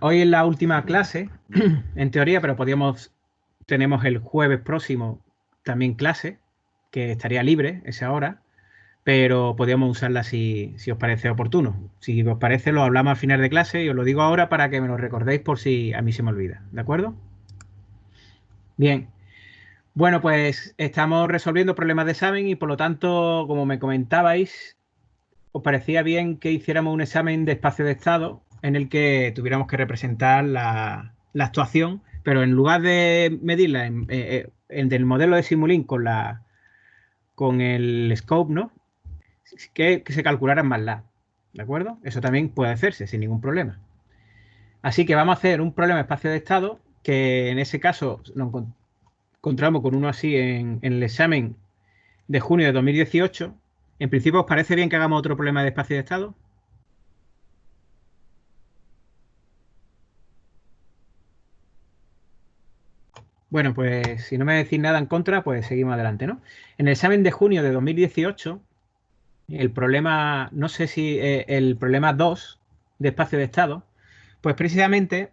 Hoy es la última clase, en teoría, pero tenemos el jueves próximo también clase, que estaría libre esa hora, pero podríamos usarla si os parece oportuno. Si os parece, lo hablamos al final de clase y os lo digo ahora para que me lo recordéis por si a mí se me olvida. ¿De acuerdo? Bien. Bueno, pues estamos resolviendo problemas de examen y por lo tanto, como me comentabais, ¿os parecía bien que hiciéramos un examen de espacio de estado en el que tuviéramos que representar la actuación, pero en lugar de medirla en del modelo de Simulink con el scope, ¿no? Que se calcularan más la, ¿de acuerdo? Eso también puede hacerse sin ningún problema. Así que vamos a hacer un problema de espacio de estado, que en ese caso nos encontramos con uno así en el examen de junio de 2018. En principio, ¿os parece bien que hagamos otro problema de espacio de estado? Bueno, pues si no me decís nada en contra, pues seguimos adelante, ¿no? En el examen de junio de 2018, el problema, no sé si el problema 2 de espacio de estado, pues precisamente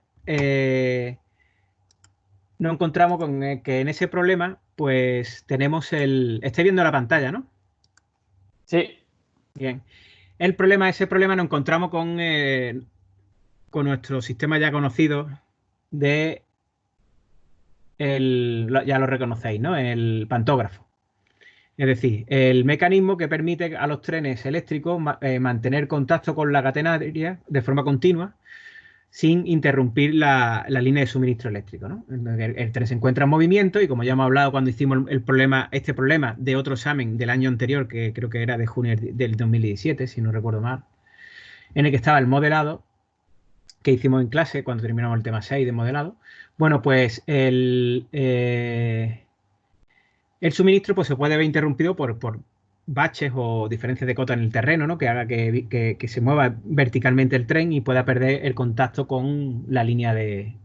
nos encontramos con que en ese problema, pues tenemos estáis viendo la pantalla, ¿no? Sí. Bien. Ese problema nos encontramos con nuestro sistema ya conocido de ya lo reconocéis, ¿no? El pantógrafo. Es decir, el mecanismo que permite a los trenes eléctricos mantener contacto con la catenaria de forma continua sin interrumpir la línea de suministro eléctrico, ¿no? El tren se encuentra en movimiento y como ya hemos hablado cuando hicimos este problema de otro examen del año anterior, que creo que era de junio del 2017, si no recuerdo mal, en el que estaba el modelado que hicimos en clase cuando terminamos el tema 6 de modelado. Bueno, pues el suministro pues, se puede ver interrumpido por baches o diferencias de cota en el terreno, ¿no? Que haga que se mueva verticalmente el tren y pueda perder el contacto con la línea que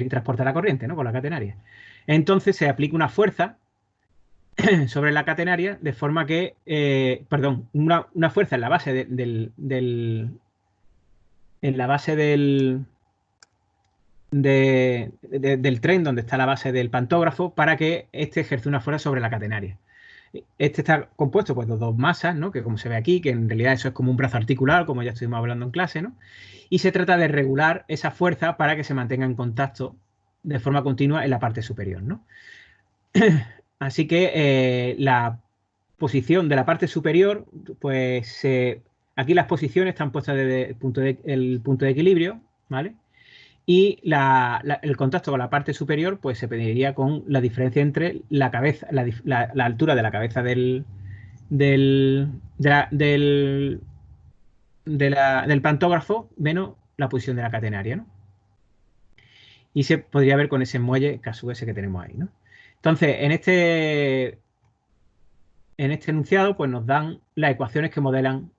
transporta la corriente, ¿no? Con la catenaria. Entonces se aplica una fuerza sobre la catenaria de forma que, una fuerza en la base en la base del tren, donde está la base del pantógrafo, para que éste ejerza una fuerza sobre la catenaria. Este está compuesto pues, de dos masas, ¿no? Que como se ve aquí, que en realidad eso es como un brazo articular, como ya estuvimos hablando en clase, ¿no? Y se trata de regular esa fuerza para que se mantenga en contacto de forma continua en la parte superior, ¿no? Así que la posición de la parte superior, pues aquí las posiciones están puestas desde el punto de equilibrio, ¿vale? Y el contacto con la parte superior, pues se pediría con la diferencia entre la cabeza, la altura de la cabeza del pantógrafo menos la posición de la catenaria, ¿no? Y se podría ver con ese muelle casu ese que tenemos ahí, ¿no? Entonces, en este enunciado, pues nos dan las ecuaciones que modelan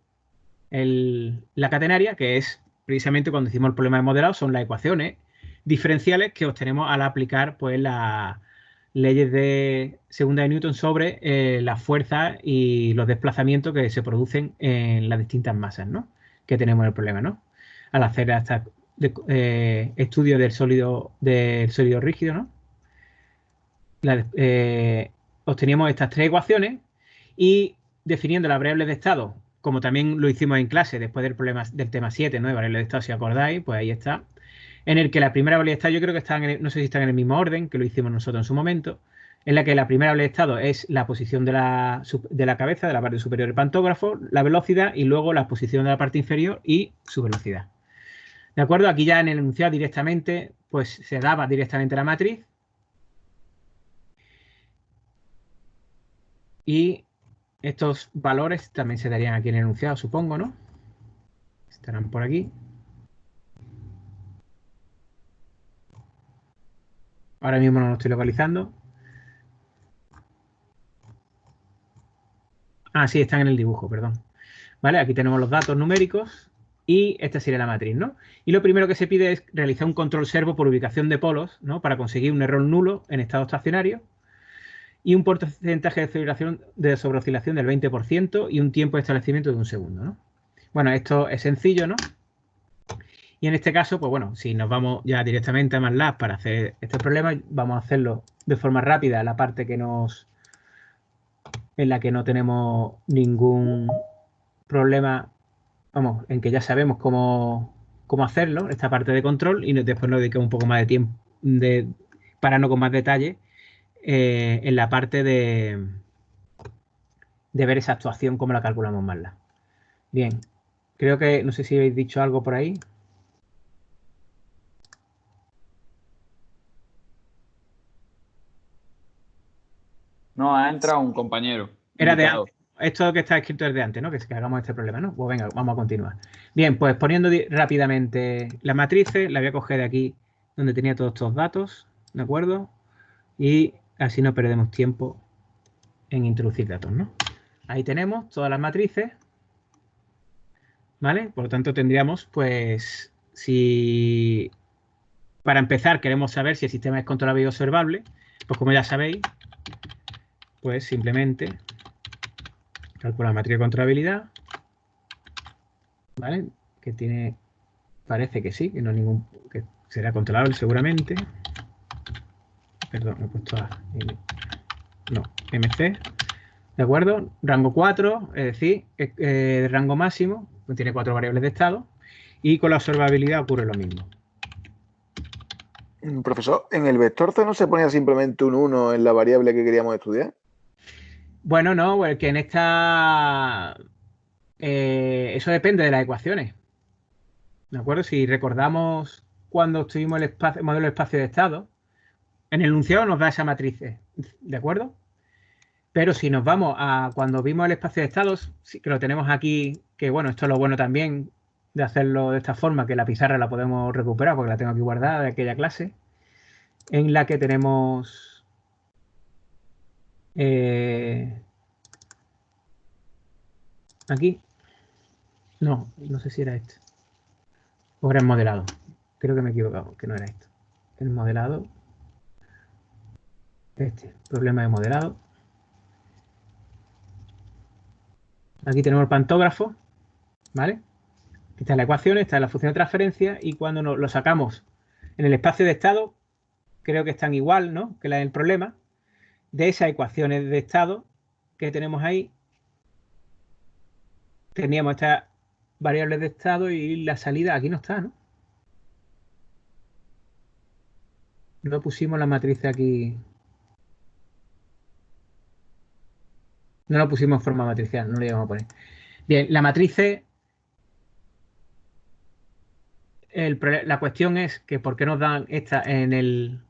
la catenaria, que es precisamente cuando hicimos el problema de modelado, son las ecuaciones diferenciales que obtenemos al aplicar pues las leyes de segunda de Newton sobre las fuerzas y los desplazamientos que se producen en las distintas masas, ¿no? Que tenemos en el problema, ¿no? Al hacer hasta estudio del sólido rígido, ¿no? Obteníamos estas tres ecuaciones y definiendo las variables de estado, como también lo hicimos en clase después del tema 7, ¿no? De variables de estado, si acordáis, pues ahí está. En el que la primera variable de estado, yo creo que están, no sé si están en el mismo orden que lo hicimos nosotros en su momento, en la que la primera variable de estado es la posición de la cabeza, de la parte superior del pantógrafo, la velocidad y luego la posición de la parte inferior y su velocidad. ¿De acuerdo? Aquí ya en el enunciado directamente, pues se daba directamente la matriz. Y estos valores también se darían aquí en el enunciado, supongo, ¿no? Estarán por aquí. Ahora mismo no lo estoy localizando. Ah, sí, están en el dibujo, perdón. Vale, aquí tenemos los datos numéricos y esta sería la matriz, ¿no? Y lo primero que se pide es realizar un control servo por ubicación de polos, ¿no? Para conseguir un error nulo en estado estacionario y un porcentaje de sobreoscilación del 20% y un tiempo de establecimiento de 1 segundo, ¿no? Bueno, esto es sencillo, ¿no? Y en este caso, pues bueno, si nos vamos ya directamente a MATLAB para hacer este problema, vamos a hacerlo de forma rápida, la parte que en la que no tenemos ningún problema, vamos, en que ya sabemos cómo hacerlo, esta parte de control, y después nos dedicamos un poco más de tiempo pararnos con más detalle en la parte de ver esa actuación, cómo la calculamos MATLAB. Bien, creo que, no sé si habéis dicho algo por ahí. No, ha entrado un compañero. Era de Invitado. antes. Esto que está escrito es de antes, ¿no? Que hagamos este problema, ¿no? Pues venga, vamos a continuar. Bien, pues poniendo rápidamente las matrices, la voy a coger de aquí donde tenía todos estos datos, ¿de acuerdo? Y así no perdemos tiempo en introducir datos, ¿no? Ahí tenemos todas las matrices, ¿vale? Por lo tanto, tendríamos, pues, si para empezar queremos saber si el sistema es controlable y observable, pues como ya sabéis, pues simplemente calcular la matriz de controlabilidad, ¿vale? Que tiene, parece que sí, que no hay ningún, que será controlable seguramente. Perdón, he puesto A, no, MC, ¿de acuerdo? Rango 4, es decir, rango máximo, pues tiene 4 variables de estado, y con la observabilidad ocurre lo mismo. Profesor, ¿en el vector C no se ponía simplemente un 1 en la variable que queríamos estudiar? Bueno, no, porque en esta... eso depende de las ecuaciones. ¿De acuerdo? Si recordamos cuando estuvimos el modelo de espacio de estado, en el enunciado nos da esa matriz, ¿de acuerdo? Pero si nos vamos a cuando vimos el espacio de estados, sí que lo tenemos aquí, que bueno, esto es lo bueno también de hacerlo de esta forma, que la pizarra la podemos recuperar porque la tengo aquí guardada de aquella clase, en la que tenemos aquí, no sé si era este, o era el modelado, creo que me he equivocado, que no era esto, el modelado, problema de modelado. Aquí tenemos el pantógrafo, ¿vale? Esta es la ecuación, esta es la función de transferencia, y cuando lo sacamos en el espacio de estado, creo que están igual, ¿no? Que la del problema, de esas ecuaciones de estado que tenemos ahí, teníamos estas variables de estado y la salida aquí no está, ¿no? No pusimos la matriz aquí. No lo pusimos en forma matricial, no lo íbamos a poner. Bien, la matriz la cuestión es que ¿por qué nos dan esta en el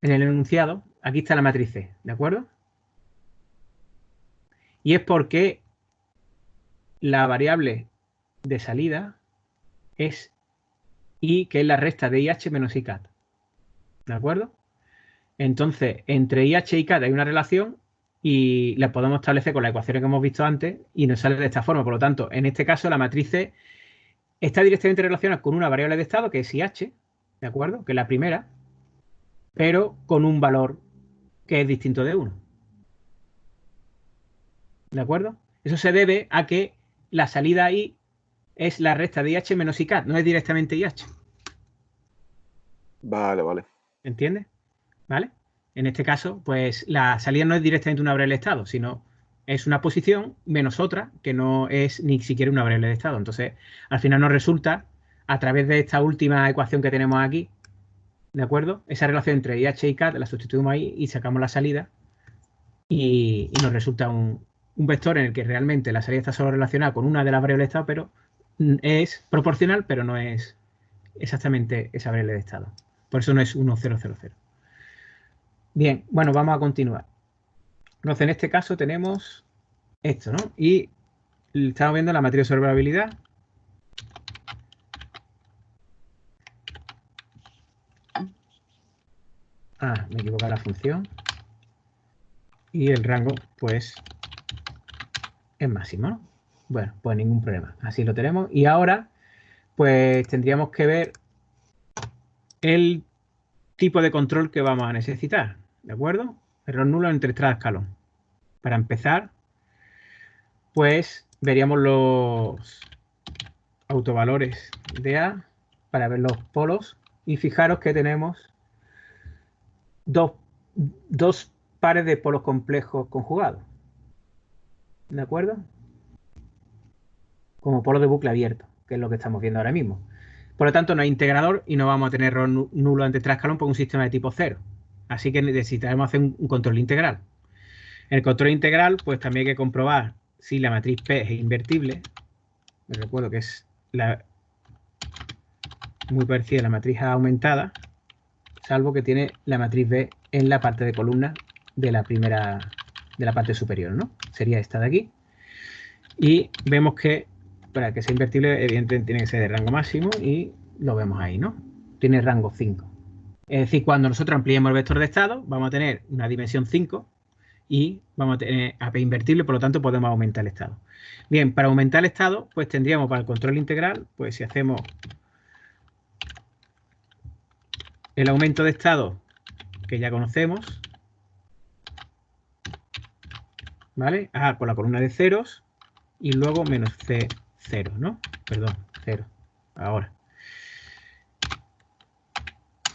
enunciado? Aquí está la matriz C, ¿de acuerdo? Y es porque la variable de salida es I, que es la resta de IH menos ICAT. ¿De acuerdo? Entonces, entre IH y CAT hay una relación y la podemos establecer con las ecuaciones que hemos visto antes y nos sale de esta forma. Por lo tanto, en este caso, la matriz C está directamente relacionada con una variable de estado que es IH, ¿de acuerdo? Que es la primera, pero con un valor que es distinto de 1. ¿De acuerdo? Eso se debe a que la salida I es la resta de IH menos ICAT, no es directamente IH. Vale. ¿Entiendes? ¿Vale? En este caso, pues la salida no es directamente una variable de estado, sino es una posición menos otra que no es ni siquiera una variable de estado. Entonces, al final nos resulta, a través de esta última ecuación que tenemos aquí, ¿de acuerdo? Esa relación entre IH y CAT la sustituimos ahí y sacamos la salida y nos resulta un vector en el que realmente la salida está solo relacionada con una de las variables de estado, pero es proporcional, pero no es exactamente esa variable de estado. Por eso no es 1, 0, 0, 0. Bien, bueno, vamos a continuar. Entonces, en este caso tenemos esto, ¿no? Y estamos viendo la matriz de observabilidad. Ah, me equivoco la función. Y el rango, pues, es máximo, ¿no? Bueno, pues ningún problema. Así lo tenemos. Y ahora, pues, tendríamos que ver el tipo de control que vamos a necesitar, ¿de acuerdo? Error nulo entre cada escalón. Para empezar, pues, veríamos los autovalores de A para ver los polos y fijaros que tenemos dos pares de polos complejos conjugados. ¿De acuerdo? Como polos de bucle abierto, que es lo que estamos viendo ahora mismo. Por lo tanto, no hay integrador y no vamos a tener error nulo ante trascalón por un sistema de tipo 0. Así que necesitaremos hacer un control integral. En el control integral, pues también hay que comprobar si la matriz P es invertible. Me recuerdo que es muy parecida a la matriz A aumentada, salvo que tiene la matriz B en la parte de columna de la parte superior, ¿no? Sería esta de aquí. Y vemos que para que sea invertible, evidentemente tiene que ser de rango máximo y lo vemos ahí, ¿no? Tiene rango 5. Es decir, cuando nosotros ampliemos el vector de estado, vamos a tener una dimensión 5 y vamos a tener AP invertible, por lo tanto podemos aumentar el estado. Bien, para aumentar el estado, pues tendríamos para el control integral, pues si hacemos el aumento de estado que ya conocemos, ¿vale? A con la columna de ceros y luego menos C0, ¿no? Perdón, 0. Ahora.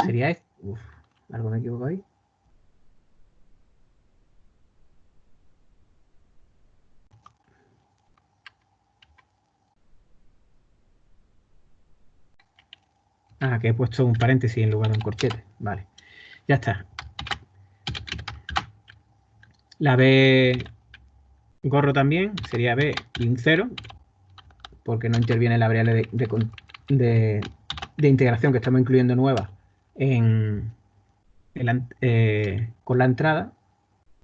Sería esto. Uf, algo me equivoco ahí. Ah, que he puesto un paréntesis en lugar de un corchete. Vale. Ya está. La B gorro también sería B y un 0, porque no interviene la variable de integración que estamos incluyendo nueva con la entrada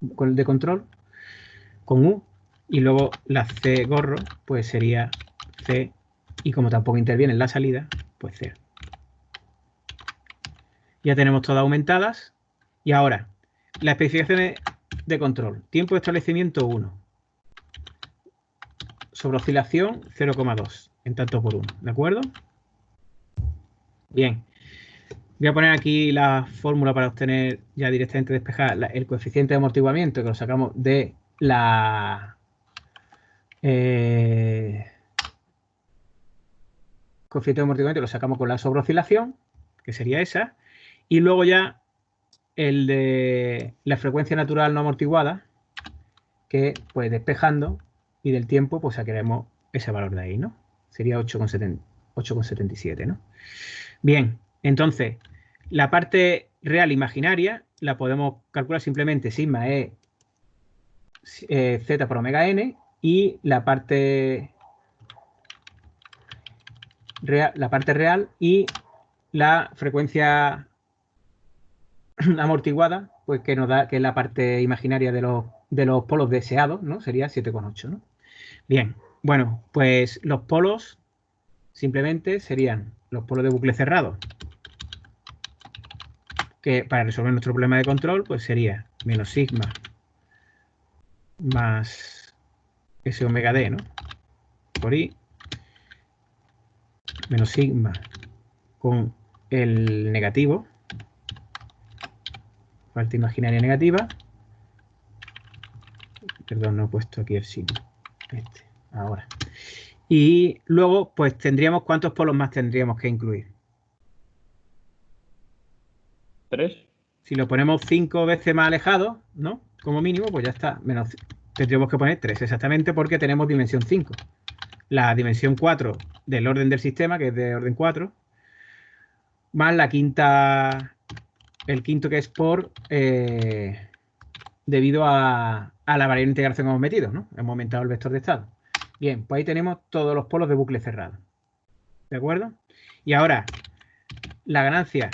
de control, con U, y luego la C gorro, pues sería C, y como tampoco interviene en la salida, pues 0. Ya tenemos todas aumentadas. Y ahora, las especificaciones de control. Tiempo de establecimiento 1. Sobre oscilación 0,2 en tanto por 1. ¿De acuerdo? Bien. Voy a poner aquí la fórmula para obtener ya directamente despejar el coeficiente de amortiguamiento, que lo sacamos de la coeficiente de amortiguamiento, lo sacamos con la sobreoscilación, que sería esa. Y luego ya el de la frecuencia natural no amortiguada, que pues despejando, y del tiempo pues sacaremos ese valor de ahí, ¿no? Sería 8,77, ¿no? Bien, entonces la parte real imaginaria la podemos calcular simplemente sigma e z por omega n, y la parte real y la frecuencia amortiguada, pues que nos da, que es la parte imaginaria de los polos deseados, ¿no? Sería 7,8, ¿no? Bien, bueno, pues los polos simplemente serían los polos de bucle cerrado, que para resolver nuestro problema de control, pues sería menos sigma más S omega D, ¿no? Por I, menos sigma con el negativo, parte imaginaria negativa. Perdón, no he puesto aquí el signo. Ahora. Y luego, pues tendríamos, ¿cuántos polos más tendríamos que incluir? 3. Si lo ponemos 5 veces más alejado, ¿no? Como mínimo, pues ya está. Menos, tendríamos que poner 3 exactamente, porque tenemos dimensión 5. La dimensión 4 del orden del sistema, que es de orden 4, más la quinta, el quinto que es por debido a la variable de integración que hemos metido, ¿no? Hemos aumentado el vector de estado. Bien, pues ahí tenemos todos los polos de bucle cerrado. ¿De acuerdo? Y ahora, la ganancia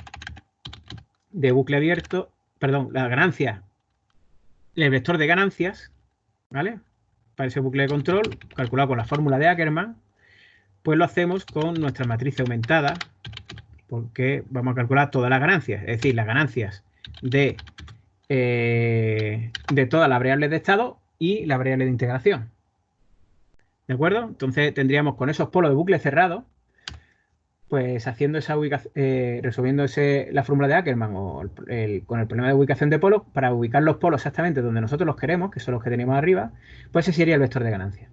de bucle abierto, perdón, la ganancia, el vector de ganancias, ¿vale? Para ese bucle de control, calculado con la fórmula de Ackermann, pues lo hacemos con nuestra matriz aumentada, porque vamos a calcular todas las ganancias, es decir, las ganancias de todas las variables de estado y la variable de integración. ¿De acuerdo? Entonces tendríamos con esos polos de bucle cerrado, pues haciendo esa ubicación, resolviendo la fórmula de Ackermann o con el problema de ubicación de polos, para ubicar los polos exactamente donde nosotros los queremos, que son los que tenemos arriba, pues ese sería el vector de ganancia,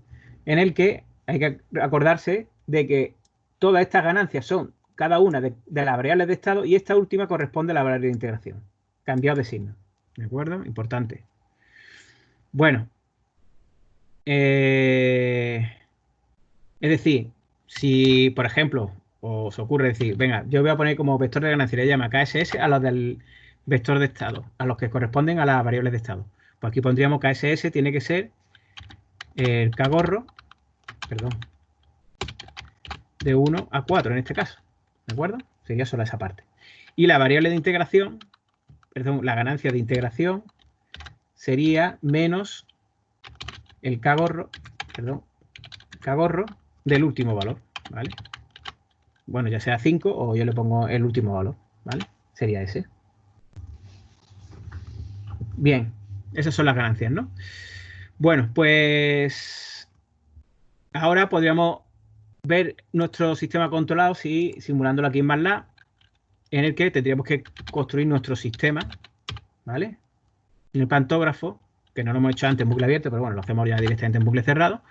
en el que hay que acordarse de que todas estas ganancias son cada una de las variables de estado y esta última corresponde a la variable de integración. Cambiado de signo. ¿De acuerdo? Importante. Bueno. Es decir, si, por ejemplo, os ocurre decir, venga, yo voy a poner como vector de ganancia, le llama KSS a los del vector de estado, a los que corresponden a las variables de estado. Pues aquí pondríamos KSS, tiene que ser el Kgorro, perdón, de 1 a 4 en este caso. ¿De acuerdo? Sería solo esa parte. Y la variable de integración, perdón, la ganancia de integración sería menos el Kgorro, perdón, Kgorro del último valor, ¿vale? Bueno, ya sea 5 o yo le pongo el último valor, ¿vale? Sería ese. Bien, esas son las ganancias, ¿no? Bueno, pues ahora podríamos ver nuestro sistema controlado simulándolo aquí en MATLAB, en el que tendríamos que construir nuestro sistema, ¿vale? En el pantógrafo, que no lo hemos hecho antes en bucle abierto, pero bueno, lo hacemos ya directamente en bucle cerrado,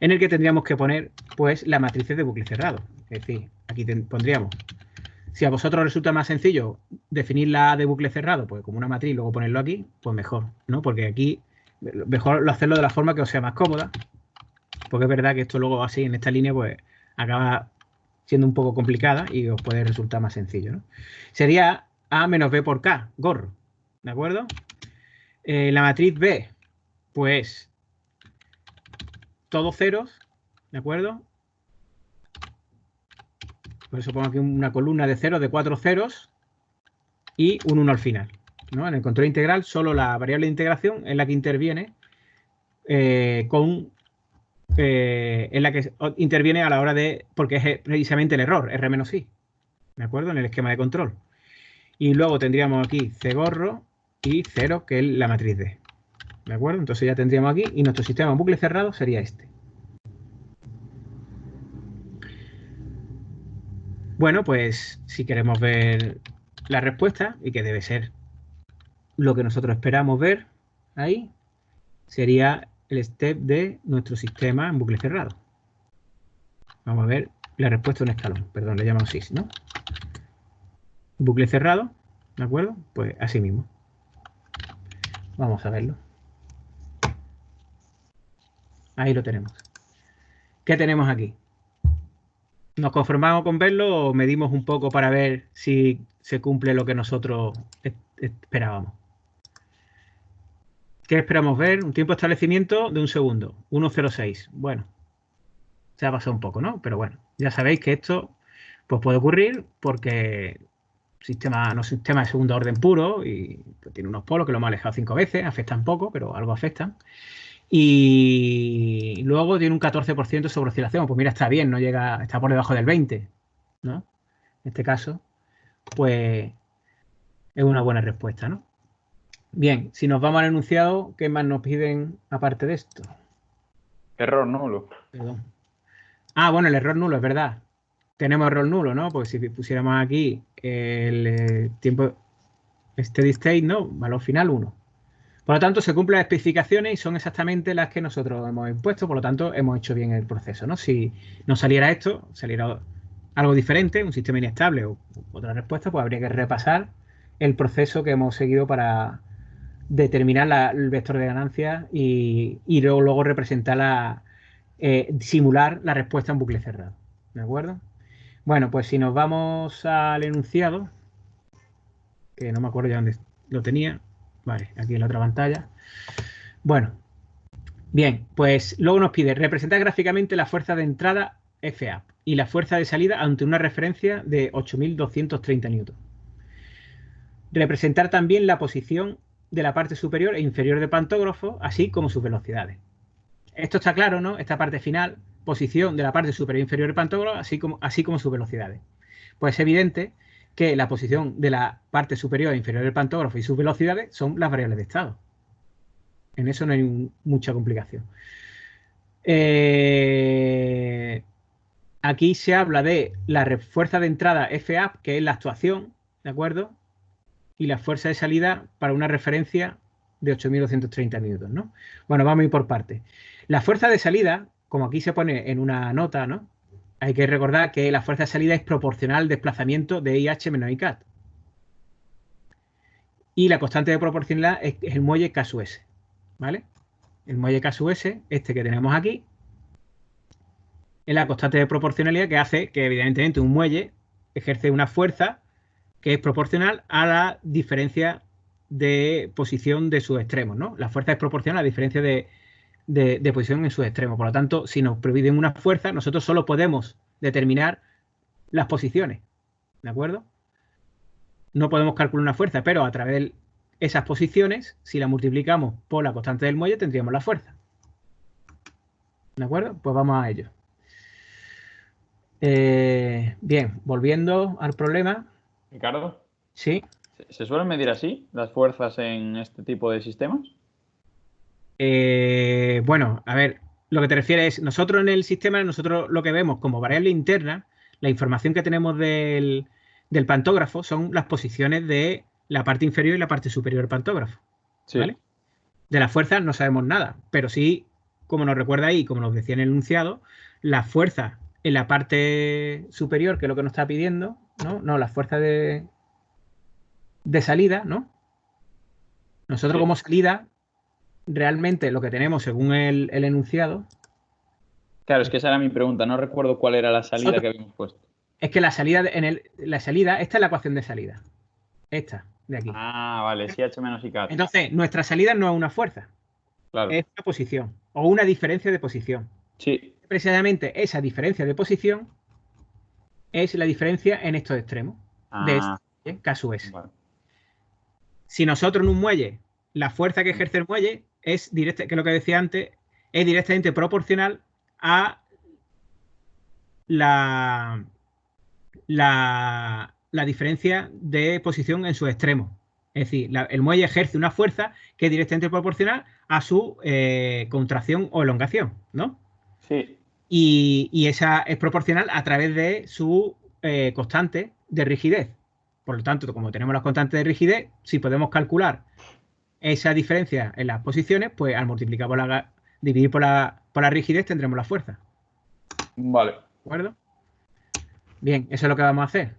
en el que tendríamos que poner, pues, las matrices de bucle cerrado. Es decir, aquí pondríamos, si a vosotros resulta más sencillo definir la de bucle cerrado, pues como una matriz y luego ponerlo aquí, pues mejor, ¿no? Porque aquí, mejor hacerlo de la forma que os sea más cómoda, porque es verdad que esto luego así, en esta línea, pues, acaba siendo un poco complicada y os puede resultar más sencillo, ¿no? Sería A menos B por K, gorro, ¿de acuerdo? La matriz B, pues todos ceros, ¿de acuerdo? Por eso pongo aquí una columna de ceros, de 4 ceros y un 1 al final, ¿no? En el control integral solo la variable de integración es la que interviene es la que interviene a la hora de, porque es precisamente el error, R menos I, ¿de acuerdo? En el esquema de control. Y luego tendríamos aquí Cgorro y 0, que es la matriz D. ¿De acuerdo? Entonces ya tendríamos aquí y nuestro sistema en bucle cerrado sería este. Bueno, pues si queremos ver la respuesta, y que debe ser lo que nosotros esperamos ver ahí, sería el step de nuestro sistema en bucle cerrado. Vamos a ver la respuesta de un escalón. Perdón, le llamamos SIS, ¿no? Bucle cerrado, ¿de acuerdo? Pues así mismo. Vamos a verlo. Ahí lo tenemos. ¿Qué tenemos aquí? ¿Nos conformamos con verlo o medimos un poco para ver si se cumple lo que nosotros esperábamos? ¿Qué esperamos ver? Un tiempo de establecimiento de 1 segundo, 1,06. Bueno, se ha pasado un poco, ¿no? Pero bueno, ya sabéis que esto pues, puede ocurrir porque no es un sistema de segundo orden puro y pues, tiene unos polos que lo hemos alejado 5 veces, afectan poco, pero algo afectan. Y luego tiene un 14% sobre oscilación. Pues mira, está bien, no llega, está por debajo del 20%, ¿no? En este caso, pues es una buena respuesta, ¿no? Bien, si nos vamos al enunciado, ¿qué más nos piden aparte de esto? Error nulo. Perdón. Ah, bueno, el error nulo, es verdad. Tenemos error nulo, ¿no? Porque si pusiéramos aquí el tiempo steady state, ¿no? Valor final 1. Por lo tanto, se cumplen las especificaciones y son exactamente las que nosotros hemos impuesto, por lo tanto, hemos hecho bien el proceso, ¿no? Si no saliera esto, saliera algo diferente, un sistema inestable o otra respuesta, pues habría que repasar el proceso que hemos seguido para determinar el vector de ganancia y luego representar simular la respuesta en bucle cerrado. ¿De acuerdo? Bueno, pues si nos vamos al enunciado, que no me acuerdo ya dónde lo tenía. Vale, aquí en la otra pantalla. Bueno, bien, pues luego nos pide representar gráficamente la fuerza de entrada FA y la fuerza de salida ante una referencia de 8.230 newton. Representar también la posición de la parte superior e inferior del pantógrafo, así como sus velocidades. Esto está claro, ¿no? Esta parte final, posición de la parte superior e inferior del pantógrafo, así como sus velocidades. Pues es evidente que la posición de la parte superior e inferior del pantógrafo y sus velocidades son las variables de estado. En eso no hay mucha complicación. Aquí se habla de la fuerza de entrada FA, que es la actuación, ¿de acuerdo? Y la fuerza de salida para una referencia de 8.230 newton, ¿no? Bueno, vamos a ir por partes. La fuerza de salida, como aquí se pone en una nota, ¿no? hay que recordar que la fuerza de salida es proporcional al desplazamiento de IH menos ICAT. Y la constante de proporcionalidad es el muelle K sub S, ¿vale? El muelle K sub S, este que tenemos aquí, es la constante de proporcionalidad que hace que, evidentemente, un muelle ejerce una fuerza que es proporcional a la diferencia de posición de sus extremos, ¿no? La fuerza es proporcional a la diferencia de posición en sus extremos. Por lo tanto, si nos providen una fuerza, nosotros solo podemos determinar las posiciones, ¿de acuerdo? No podemos calcular una fuerza, pero a través de esas posiciones, si la multiplicamos por la constante del muelle, tendríamos la fuerza. ¿De acuerdo? Pues vamos a ello. Bien, volviendo al problema. Ricardo, Sí. ¿se suelen medir así las fuerzas en este tipo de sistemas? Bueno, a ver, lo que te refieres es, nosotros en el sistema, nosotros lo que vemos como variable interna, la información que tenemos del pantógrafo son las posiciones de la parte inferior y la parte superior del pantógrafo, ¿vale? Sí. De la fuerza no sabemos nada, pero sí, como nos recuerda ahí, como nos decía en el enunciado, la fuerza en la parte superior, que es lo que nos está pidiendo, ¿no? No, la fuerza de salida, ¿no? Nosotros Sí. como salida, realmente lo que tenemos según el enunciado, Claro, es que esa era mi pregunta. No recuerdo cuál era la salida que habíamos puesto. es que la salida, la salida, esta es la ecuación de salida, esta, de aquí. Ah, vale, sí, H menos ICAT. Entonces, nuestra salida no es una fuerza, Claro. es una posición o una diferencia de posición. Sí. Precisamente esa diferencia de posición es la diferencia en estos extremos de Ah, K sub S. vale. Si nosotros en un muelle, la fuerza que ejerce el muelle es directa, que es lo que decía antes, es directamente proporcional a la, la diferencia de posición en sus extremos. Es decir, el muelle ejerce una fuerza que es directamente proporcional a su contracción o elongación, ¿no? Sí. Y esa es proporcional a través de su constante de rigidez. Por lo tanto, como tenemos las constantes de rigidez, si podemos calcular esa diferencia en las posiciones, pues al multiplicar dividir por la rigidez tendremos la fuerza. Vale. ¿De acuerdo? Bien, eso es lo que vamos a hacer.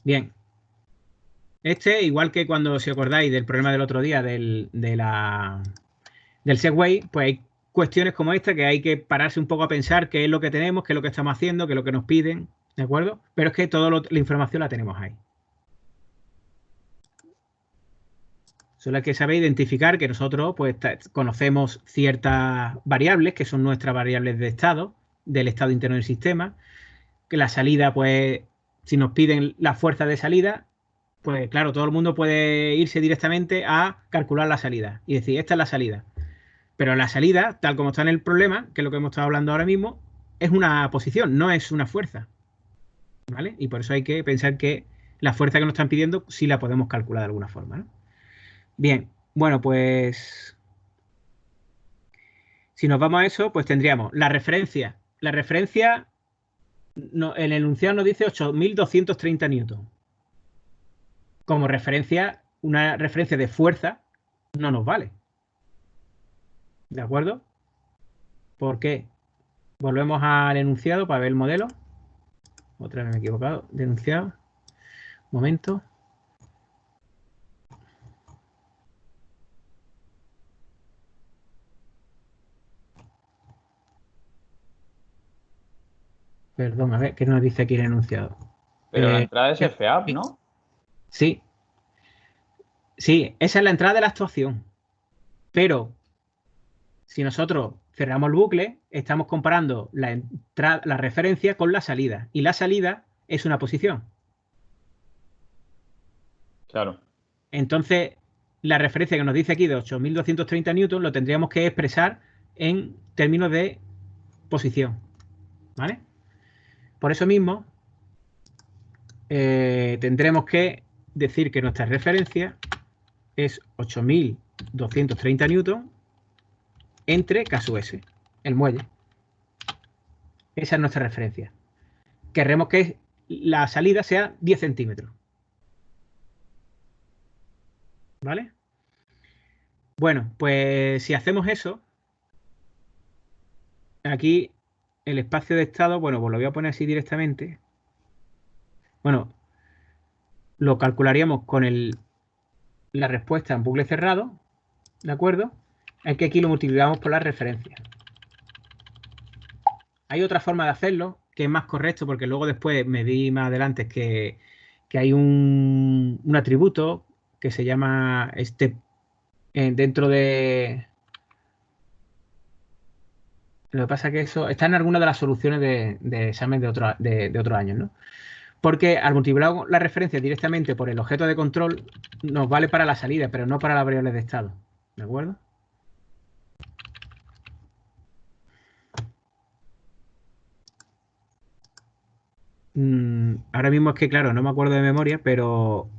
Bien. Igual que cuando, si acordáis del problema del otro día del Segway, pues hay cuestiones como esta que hay que pararse un poco a pensar qué es lo que tenemos, qué es lo que estamos haciendo, qué es lo que nos piden, ¿de acuerdo? Pero es que toda la información la tenemos ahí. Solo hay que saber identificar que nosotros pues conocemos ciertas variables que son nuestras variables de estado, del estado interno del sistema, que la salida, pues, si nos piden la fuerza de salida, pues claro, todo el mundo puede irse directamente a calcular la salida y decir, esta es la salida. Pero la salida, tal como está en el problema, que es lo que hemos estado hablando ahora mismo, es una posición, no es una fuerza. ¿Vale? Y por eso hay que pensar que la fuerza que nos están pidiendo sí la podemos calcular de alguna forma, ¿no? Bien, bueno, pues si nos vamos a eso, pues tendríamos la referencia. La referencia, el enunciado nos dice 8.230 newton. Como referencia, una referencia de fuerza no nos vale. ¿De acuerdo? ¿Por qué? Volvemos al enunciado para ver el modelo. Otra vez me he equivocado. De enunciado. Momento. Perdón, a ver, ¿qué nos dice aquí el enunciado? Pero la entrada es FAP, Sí, ¿no? sí, sí, esa es la entrada de la actuación. Pero si nosotros cerramos el bucle, estamos comparando la referencia con la salida. Y la salida es una posición. Claro. Entonces, la referencia que nos dice aquí de 8.230 newton lo tendríamos que expresar en términos de posición. ¿Vale? Por eso mismo, tendremos que decir que nuestra referencia es 8.230 newton entre K sub S, el muelle. Esa es nuestra referencia. Queremos que la salida sea 10 centímetros. ¿Vale? Bueno, pues si hacemos eso, aquí el espacio de estado, bueno, pues lo voy a poner así directamente. Bueno, lo calcularíamos con la respuesta en bucle cerrado, ¿de acuerdo? Es que aquí lo multiplicamos por la referencia. Hay otra forma de hacerlo que es más correcto, porque luego después me di más adelante que hay un atributo que se llama dentro de... Lo que pasa es que eso está en alguna de las soluciones de examen de otros años, ¿no? Porque al multiplicar la referencia directamente por el objeto de control nos vale para la salida, pero no para las variables de estado. ¿De acuerdo? Ahora mismo es que, claro, no me acuerdo de memoria, pero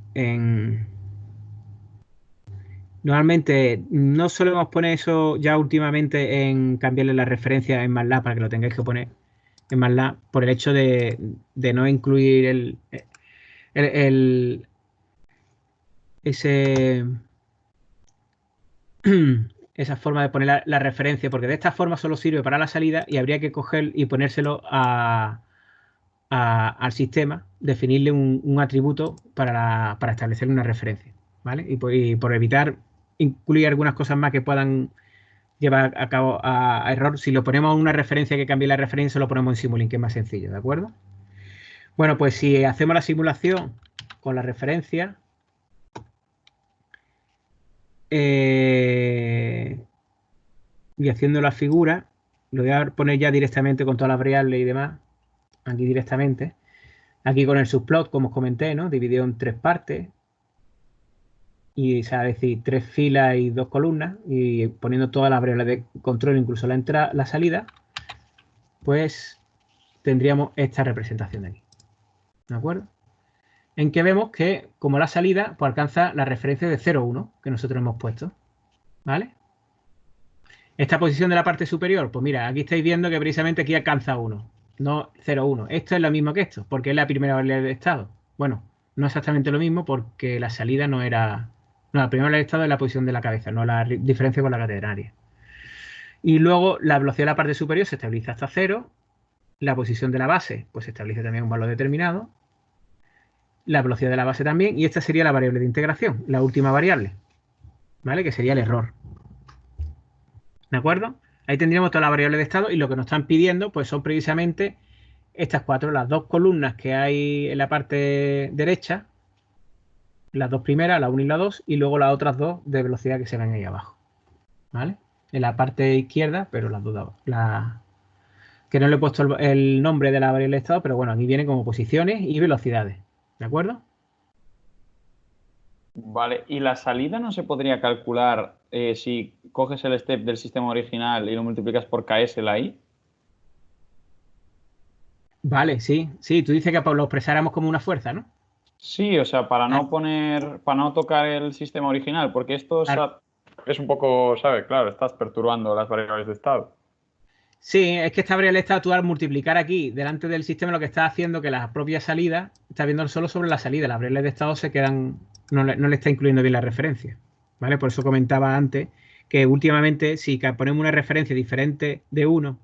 normalmente no solemos poner eso ya últimamente en cambiarle la referencia en MATLAB para que lo tengáis que poner en MATLAB por el hecho de no incluir ese esa forma de poner la referencia, porque de esta forma solo sirve para la salida y habría que coger y ponérselo al sistema, definirle un atributo para establecer una referencia, ¿vale? Y por evitar incluir algunas cosas más que puedan llevar a cabo a error, si lo ponemos a una referencia que cambie la referencia, lo ponemos en Simulink, que es más sencillo, ¿de acuerdo? Bueno, pues si hacemos la simulación con la referencia, y haciendo la figura, lo voy a poner ya directamente con todas las variables y demás, aquí directamente. Aquí con el subplot, como os comenté, ¿no? Dividido en 3 partes. Y o sea, es decir, 3 filas y 2 columnas. Y poniendo todas las variables de control, incluso la entrada, la salida, pues tendríamos esta representación de aquí. ¿De acuerdo? En que vemos que, como la salida, pues alcanza la referencia de 0,1 que nosotros hemos puesto. ¿Vale? Esta posición de la parte superior, pues mira, aquí estáis viendo que precisamente aquí alcanza 1, no 0,1. Esto es lo mismo que esto, porque es la primera variable de estado. Bueno, no exactamente lo mismo porque la salida no era... No, la primera variable de estado es la posición de la cabeza, no la diferencia con la catenaria. Y luego la velocidad de la parte superior se estabiliza hasta 0. La posición de la base, pues se establece también un valor determinado. La velocidad de la base también. Y esta sería la variable de integración, la última variable, ¿vale? Que sería el error. ¿De acuerdo? Ahí tendríamos toda la variable de estado y lo que nos están pidiendo pues son precisamente estas 4, las 2 columnas que hay en la parte derecha, las 2 primeras, la 1 y la 2, y luego las otras 2 de velocidad que se ven ahí abajo. ¿Vale? En la parte izquierda, pero las 2 de abajo. Que no le he puesto el nombre de la variable de estado, pero bueno, aquí viene como posiciones y velocidades. ¿De acuerdo? Vale, ¿y la salida no se podría calcular si coges el step del sistema original y lo multiplicas por KS la I? Vale, sí, sí, tú dices que lo expresáramos como una fuerza, ¿no? Sí, o sea, para no tocar el sistema original, porque esto Claro. es un poco, ¿sabes? Claro, estás perturbando las variables de estado. Sí, es que esta variable de estado, tú al multiplicar aquí delante del sistema, lo que está haciendo que las propias salidas, está viendo solo sobre la salida, las variables de estado se quedan, no le está incluyendo bien la referencia, ¿vale? Por eso comentaba antes que últimamente si ponemos una referencia diferente de 1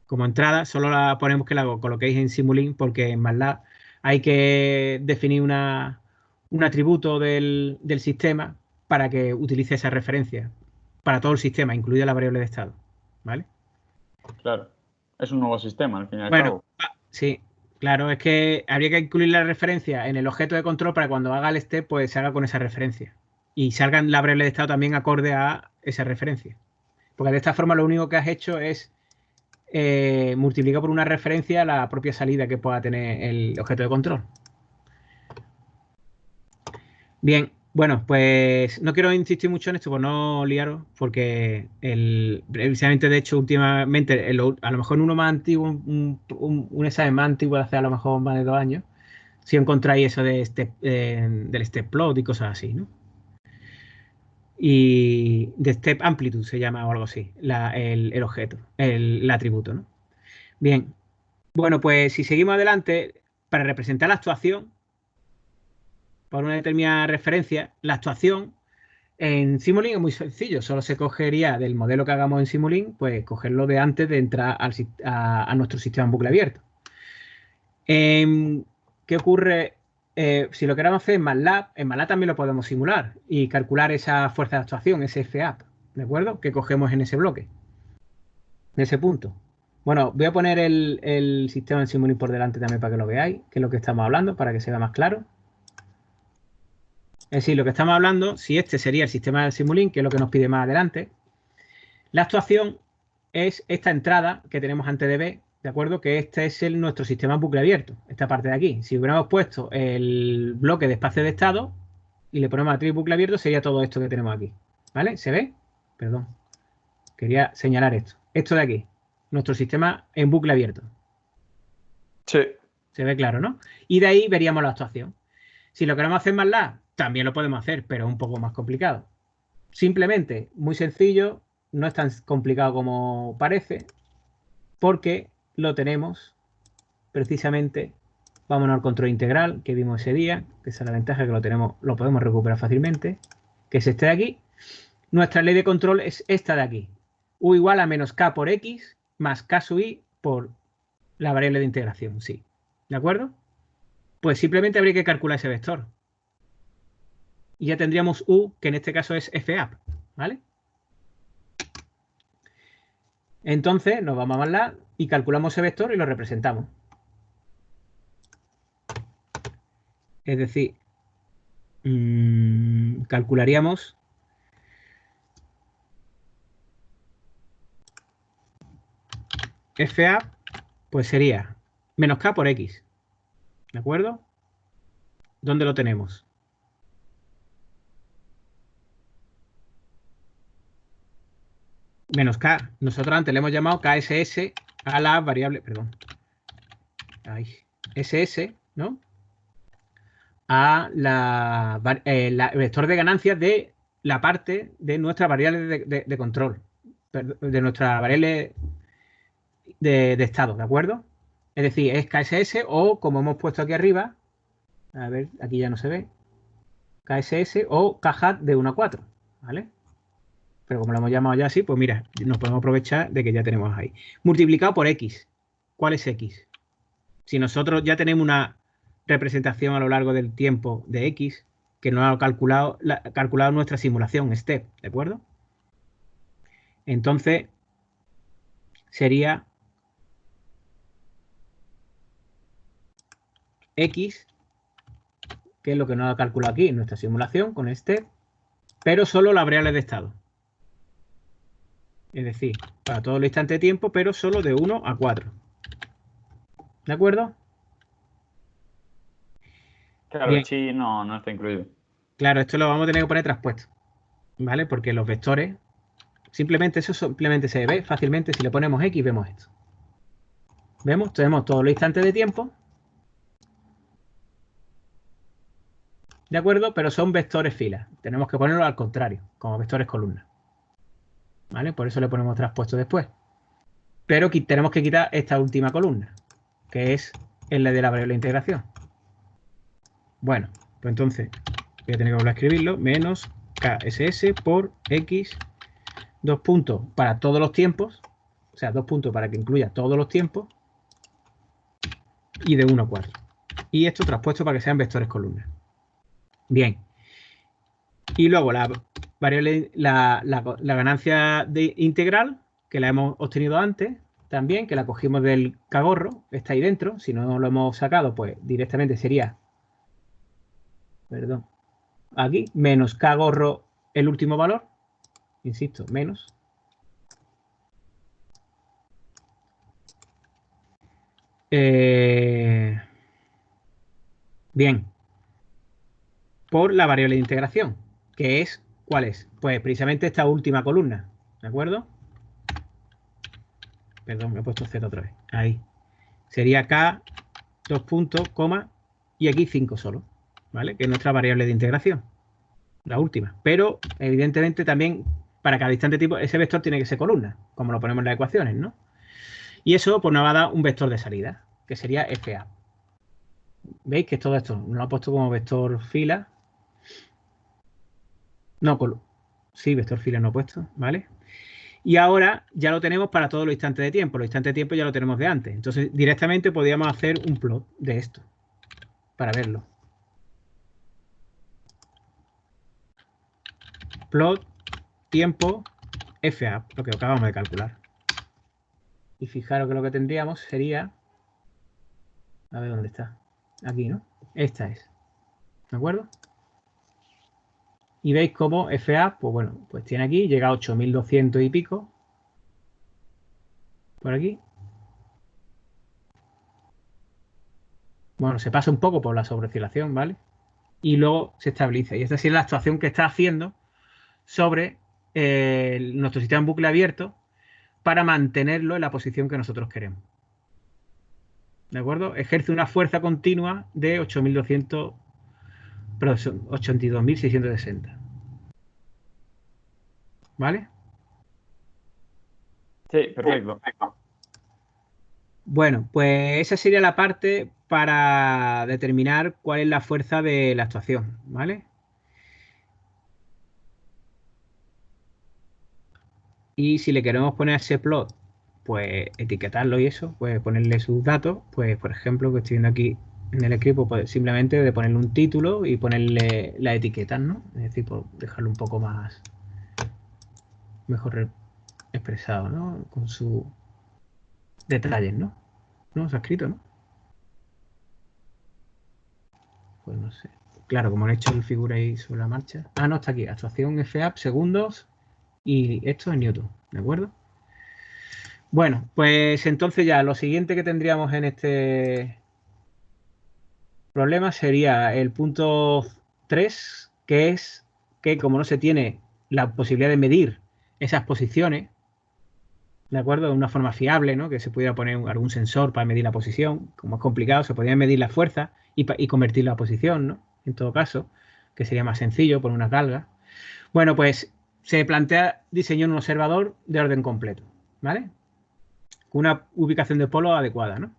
como entrada, solo la ponemos que la coloquéis en Simulink, porque en MATLAB hay que definir un atributo del sistema para que utilice esa referencia para todo el sistema, incluida la variable de estado, ¿vale? Claro, es un nuevo sistema, al fin y al Bueno, cabo. sí, claro, es que habría que incluir la referencia en el objeto de control para cuando haga el step, pues se haga con esa referencia. Y salgan la variable de estado también acorde a esa referencia. Porque de esta forma lo único que has hecho es multiplicar por una referencia la propia salida que pueda tener el objeto de control. Bien, bueno, pues no quiero insistir mucho en esto por no liaros, porque precisamente, de hecho, últimamente, a lo mejor en uno más antiguo, un examen más antiguo de hace a lo mejor más de 2 años, si encontráis eso del step plot y cosas así, ¿no? Y de step amplitude se llama o algo así, el objeto, el atributo, ¿no? Bien, bueno, pues si seguimos adelante, para representar la actuación, por una determinada referencia, la actuación En Simulink es muy sencillo, solo se cogería del modelo que hagamos en Simulink, pues cogerlo de antes de entrar a nuestro sistema en bucle abierto. ¿Qué ocurre? Si lo queremos hacer en MATLAB también lo podemos simular y calcular esa fuerza de actuación, ese FAP, ¿de acuerdo? Que cogemos en ese bloque, en ese punto. Bueno, voy a poner el sistema en Simulink por delante también para que lo veáis, que es lo que estamos hablando, para que se vea más claro. Es decir, lo que estamos hablando, si este sería el sistema de Simulink, que es lo que nos pide más adelante, la actuación es esta entrada que tenemos antes de ver, ¿de acuerdo? Que este es nuestro sistema en bucle abierto, esta parte de aquí. Si hubiéramos puesto el bloque de espacio de estado y le ponemos matriz bucle abierto, sería todo esto que tenemos aquí. ¿Vale? ¿Se ve? Perdón. Quería señalar esto. Esto de aquí, nuestro sistema en bucle abierto. Sí. Se ve claro, ¿no? Y de ahí veríamos la actuación. Si lo queremos hacer en MATLAB, también lo podemos hacer, pero es un poco más complicado. Simplemente, muy sencillo, no es tan complicado como parece, porque lo tenemos precisamente, vámonos al control integral que vimos ese día, que esa es la ventaja, que lo tenemos, lo podemos recuperar fácilmente, que es este de aquí. Nuestra ley de control es esta de aquí, u igual a menos k por x más k sub i por la variable de integración, sí. ¿De acuerdo? Pues simplemente habría que calcular ese vector. Y ya tendríamos u, que en este caso es FAP, ¿vale? Entonces nos vamos a MATLAB y calculamos ese vector y lo representamos. Es decir, calcularíamos FA, pues sería menos K por X. ¿De acuerdo? ¿Dónde lo tenemos? Menos K. Nosotros antes le hemos llamado KSS a la variable, perdón. Ahí. SS, ¿no? A la vector de ganancias de la parte de nuestra variable de control, de nuestra variable de estado, ¿de acuerdo? Es decir, es KSS o, como hemos puesto aquí arriba, a ver, aquí ya no se ve, KSS o KHAT de 1 a 4, ¿vale? Pero como lo hemos llamado ya así, pues mira, nos podemos aprovechar de que ya tenemos ahí. Multiplicado por X. ¿Cuál es X? Si nosotros ya tenemos una representación a lo largo del tiempo de X que nos ha calculado nuestra simulación, STEP, ¿de acuerdo? Entonces, sería X, que es lo que nos ha calculado aquí en nuestra simulación con STEP, pero solo la variable de estado. Es decir, para todo el instante de tiempo, pero solo de 1 a 4. ¿De acuerdo? Claro, Bien. el chi no está incluido. Claro, esto lo vamos a tener que poner traspuesto, ¿vale? Porque los vectores, eso simplemente se ve fácilmente. Si le ponemos X, vemos esto. ¿Vemos? Tenemos todos los instantes de tiempo. ¿De acuerdo? Pero son vectores filas. Tenemos que ponerlo al contrario, como vectores columnas. ¿Vale? Por eso le ponemos traspuesto después. Pero tenemos que quitar esta última columna, que es la de la variable de integración. Bueno, pues entonces voy a tener que volver a escribirlo. Menos KSS por X, 2 puntos para todos los tiempos. O sea, 2 puntos para que incluya todos los tiempos. Y de 1 a 4. Y esto traspuesto para que sean vectores columnas. Bien. Y luego la variable, la ganancia de integral, que la hemos obtenido antes, también, que la cogimos del cagorro, está ahí dentro. Si no lo hemos sacado, pues directamente sería, perdón, aquí, menos cagorro el último valor. Insisto, menos. Bien. Por la variable de integración, que es, ¿cuál es? Pues precisamente esta última columna, ¿de acuerdo? Perdón, me he puesto 0 otra vez. Ahí. Sería K, 2 puntos, coma, y aquí 5 solo, ¿vale? Que es nuestra variable de integración, la última. Pero, evidentemente, también para cada instante tipo, ese vector tiene que ser columna, como lo ponemos en las ecuaciones, ¿no? Y eso, pues, nos va a dar un vector de salida, que sería FA. ¿Veis que todo esto nos lo ha puesto como vector fila? No, Sí, vector fila no puesto, ¿vale? Y ahora ya lo tenemos para todos los instantes de tiempo. Los instantes de tiempo ya lo tenemos de antes. Entonces, directamente podríamos hacer un plot de esto para verlo. Plot, tiempo, FA, lo que acabamos de calcular. Y fijaros que lo que tendríamos sería... A ver dónde está. Aquí, ¿no? Esta es. ¿De acuerdo? Y veis cómo FA, pues bueno, pues tiene aquí, llega a 8200 y pico. Por aquí. Bueno, se pasa un poco por la sobreoscilación, ¿vale? Y luego se estabiliza. Y esta sí es la actuación que está haciendo sobre nuestro sistema en bucle abierto para mantenerlo en la posición que nosotros queremos. ¿De acuerdo? Ejerce una fuerza continua de 8200, perdón, 82.660. ¿Vale? Sí, perfecto. Bueno, pues esa sería la parte para determinar cuál es la fuerza de la actuación, ¿vale? Y si le queremos poner a ese plot, pues etiquetarlo y eso, pues ponerle sus datos, pues por ejemplo, que estoy viendo aquí en el equipo, pues simplemente de ponerle un título y ponerle la etiqueta, ¿no? Es decir, por dejarlo un poco más mejor expresado, ¿no? Con sus detalles, ¿no? ¿No? Se ha escrito, ¿no? Pues no sé. Claro, como han hecho el figura ahí sobre la marcha. Ah, no, está aquí. Actuación FAP, segundos. Y esto es Newton, ¿de acuerdo? Bueno, pues entonces ya lo siguiente que tendríamos en este problema sería el punto 3, que es que como no se tiene la posibilidad de medir esas posiciones, ¿de acuerdo? De una forma fiable, ¿no? Que se pudiera poner algún sensor para medir la posición. Como es complicado, se podría medir la fuerza y convertirla a posición, ¿no? En todo caso, que sería más sencillo por unas galgas. Bueno, pues se plantea diseñar un observador de orden completo, ¿vale? Con una ubicación de polo adecuada, ¿no?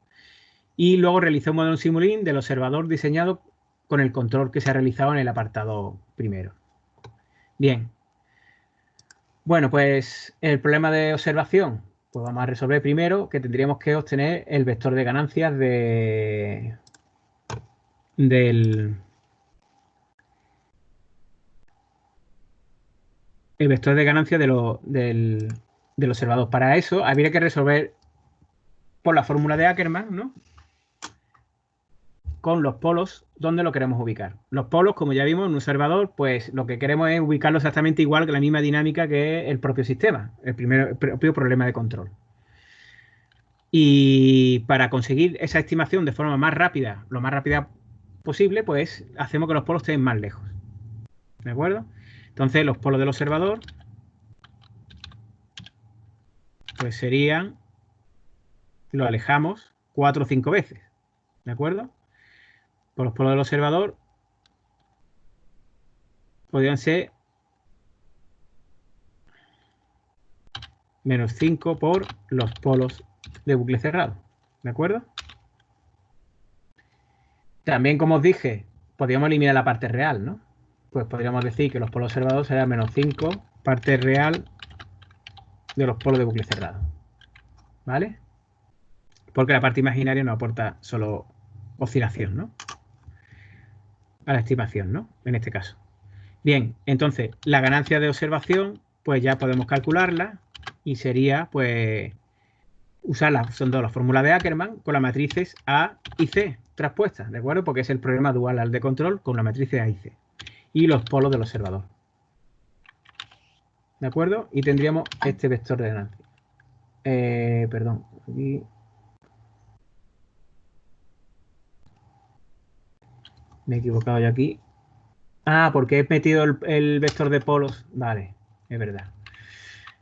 Y luego realizó un modelo simulín del observador diseñado con el control que se ha realizado en el apartado primero. Bien. Bueno, pues el problema de observación, pues vamos a resolver primero que tendríamos que obtener el vector de ganancias del el vector de ganancias del observador. Para eso habría que resolver por la fórmula de Ackermann, ¿no? Con los polos donde lo queremos ubicar. Los polos, como ya vimos en un observador, pues lo que queremos es ubicarlo exactamente igual que la misma dinámica que el propio sistema, el propio problema de control. Y para conseguir esa estimación de forma más rápida, lo más rápida posible, pues hacemos que los polos estén más lejos. ¿De acuerdo? Entonces los polos del observador pues serían, lo alejamos 4 o 5 veces. ¿De acuerdo? Por los polos del observador podrían ser menos 5 por los polos de bucle cerrado. ¿De acuerdo? También, como os dije, podríamos eliminar la parte real, ¿no? Pues podríamos decir que los polos observados serían menos 5 parte real de los polos de bucle cerrado. ¿Vale? Porque la parte imaginaria nos aporta solo oscilación, ¿no? A la estimación, ¿no? En este caso. Bien, entonces, la ganancia de observación, pues ya podemos calcularla y sería, pues, usar son dos las fórmulas de Ackermann con las matrices A y C traspuestas, ¿de acuerdo? Porque es el problema dual al de control con la matriz A y C. Y los polos del observador. ¿De acuerdo? Y tendríamos este vector de ganancia. Perdón, aquí me he equivocado yo aquí. Ah, porque he metido el vector de polos. Vale, es verdad.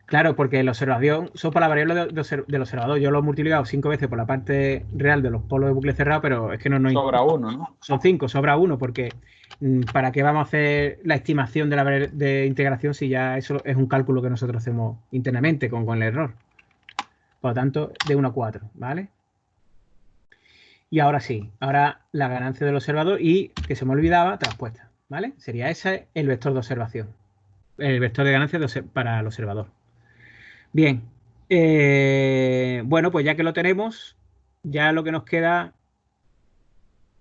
Claro, porque la observación son para la variable del observador. Yo lo he multiplicado 5 veces por la parte real de los polos de bucle cerrado, pero es que no Sobra uno, ¿no? son 5, sobra uno, porque ¿para qué vamos a hacer la estimación de integración si ya eso es un cálculo que nosotros hacemos internamente con el error? Por lo tanto, de 1 a 4, ¿vale? Y ahora sí, ahora la ganancia del observador y, que se me olvidaba, traspuesta, ¿vale? Sería ese el vector de observación. el vector de ganancias para el observador. Bien. Bueno, pues ya que lo tenemos, ya lo que nos queda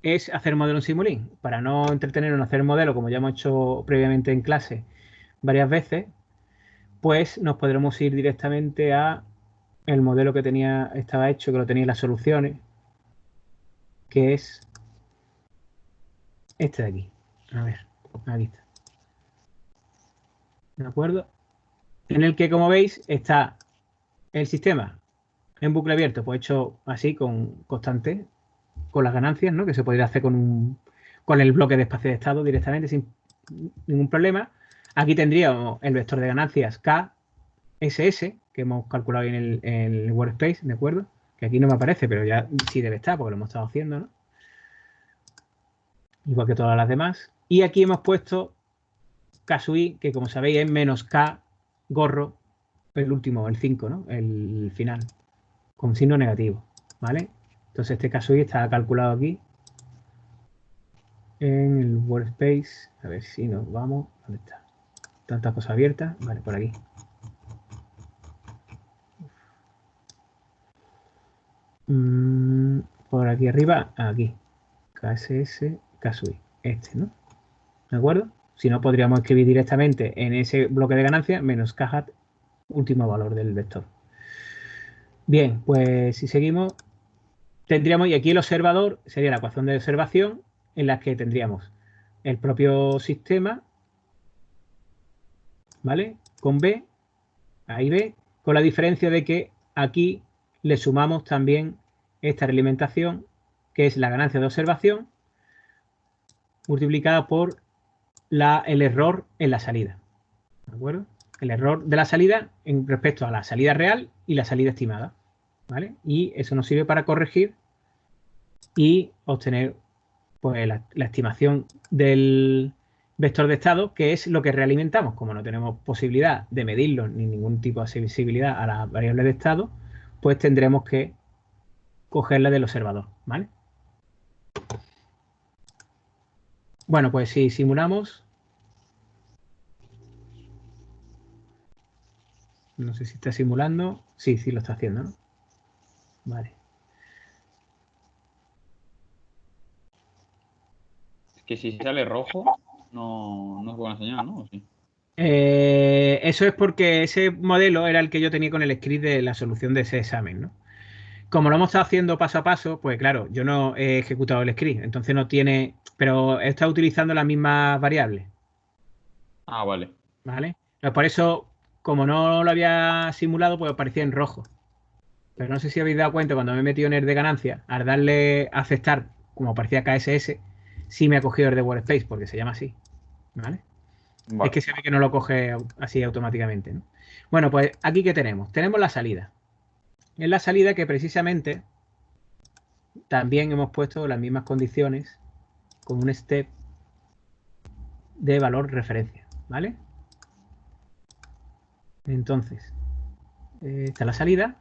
es hacer modelo en Simulink. Para no entretenernos en hacer el modelo, como ya hemos hecho previamente en clase varias veces, pues nos podremos ir directamente a el modelo que estaba hecho, que lo tenía en las soluciones, que es este de aquí. A ver, aquí está. ¿De acuerdo? En el que, como veis, está el sistema en bucle abierto, pues hecho así, con constante, con las ganancias, ¿no? Que se podría hacer con el bloque de espacio de estado directamente sin ningún problema. Aquí tendríamos el vector de ganancias KSS, que hemos calculado en el workspace, ¿de acuerdo? Que aquí no me aparece, pero ya sí debe estar porque lo hemos estado haciendo, ¿no? Igual que todas las demás. Y aquí hemos puesto KSUI, que como sabéis es menos K gorro, el último, el 5, ¿no? El final, con signo negativo, ¿vale? Entonces este KSUI está calculado aquí en el workspace. A ver si nos vamos. ¿Dónde está? Tantas cosas abiertas. Vale, por aquí. Por aquí arriba, aquí. KSS, KSUI. Este, ¿no? ¿De acuerdo? Si no, podríamos escribir directamente en ese bloque de ganancias menos KHAT, último valor del vector. Bien, pues si seguimos, tendríamos, y aquí el observador sería la ecuación de observación en la que tendríamos el propio sistema, ¿vale? Con B, A y B, con la diferencia de que aquí le sumamos también esta realimentación, que es la ganancia de observación, multiplicada por el error en la salida. ¿De acuerdo? El error de la salida en respecto a la salida real y la salida estimada. ¿Vale? Y eso nos sirve para corregir y obtener pues, la estimación del vector de estado, que es lo que realimentamos. Como no tenemos posibilidad de medirlo ni ningún tipo de accesibilidad a las variables de estado, pues tendremos que cogerla del observador. ¿Vale? Bueno, pues si simulamos, no sé si está simulando, sí lo está haciendo, ¿no? Vale. Es que si sale rojo, no es buena señal, ¿no? ¿O sí? Eso es porque ese modelo era el que yo tenía con el script de la solución de ese examen, ¿no? Como lo hemos estado haciendo paso a paso, pues claro, yo no he ejecutado el script, entonces no tiene, pero he estado utilizando las mismas variables, Ah, vale. ¿vale? Pero por eso, como no lo había simulado, pues aparecía en rojo. Pero no sé si habéis dado cuenta cuando me he metido en el de ganancia, al darle a aceptar, como aparecía KSS, sí me ha cogido el de Workspace, porque se llama así, ¿vale? Vale. Es que se ve que no lo coge así automáticamente, ¿no? Bueno, pues aquí ¿qué tenemos? Tenemos la salida. En la salida que precisamente también hemos puesto las mismas condiciones con un step de valor referencia, ¿vale? Entonces, esta es la salida.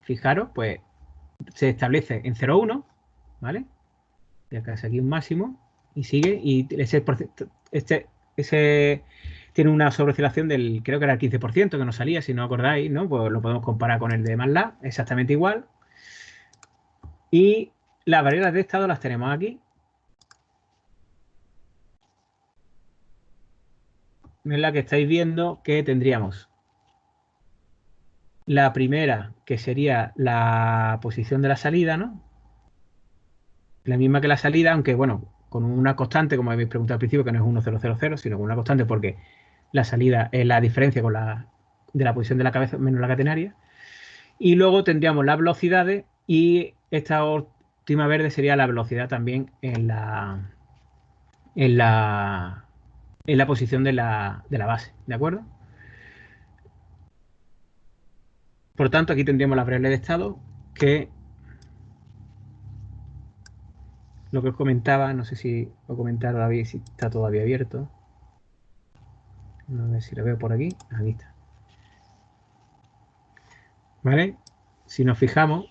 Fijaros, pues se establece en 0,1, ¿vale? Y acá es aquí un máximo y sigue y ese tiene una sobreoscilación del, creo que era el 15% que nos salía, si no acordáis, ¿no? Pues lo podemos comparar con el de MATLAB, exactamente igual. Y las variables de estado las tenemos aquí. En la que estáis viendo que tendríamos la primera, que sería la posición de la salida, ¿no? La misma que la salida, aunque bueno, con una constante, como habéis preguntado al principio, que no es 1,000, sino con una constante porque la salida es la diferencia de la posición de la cabeza menos la catenaria. Y luego tendríamos las velocidades y esta última verde sería la velocidad también en la posición de la base, ¿de acuerdo? Por tanto, aquí tendríamos la variable de estado, que lo que os comentaba, no sé si lo comentaron, si está todavía abierto. A ver si lo veo por aquí. Aquí está. ¿Vale? Si nos fijamos,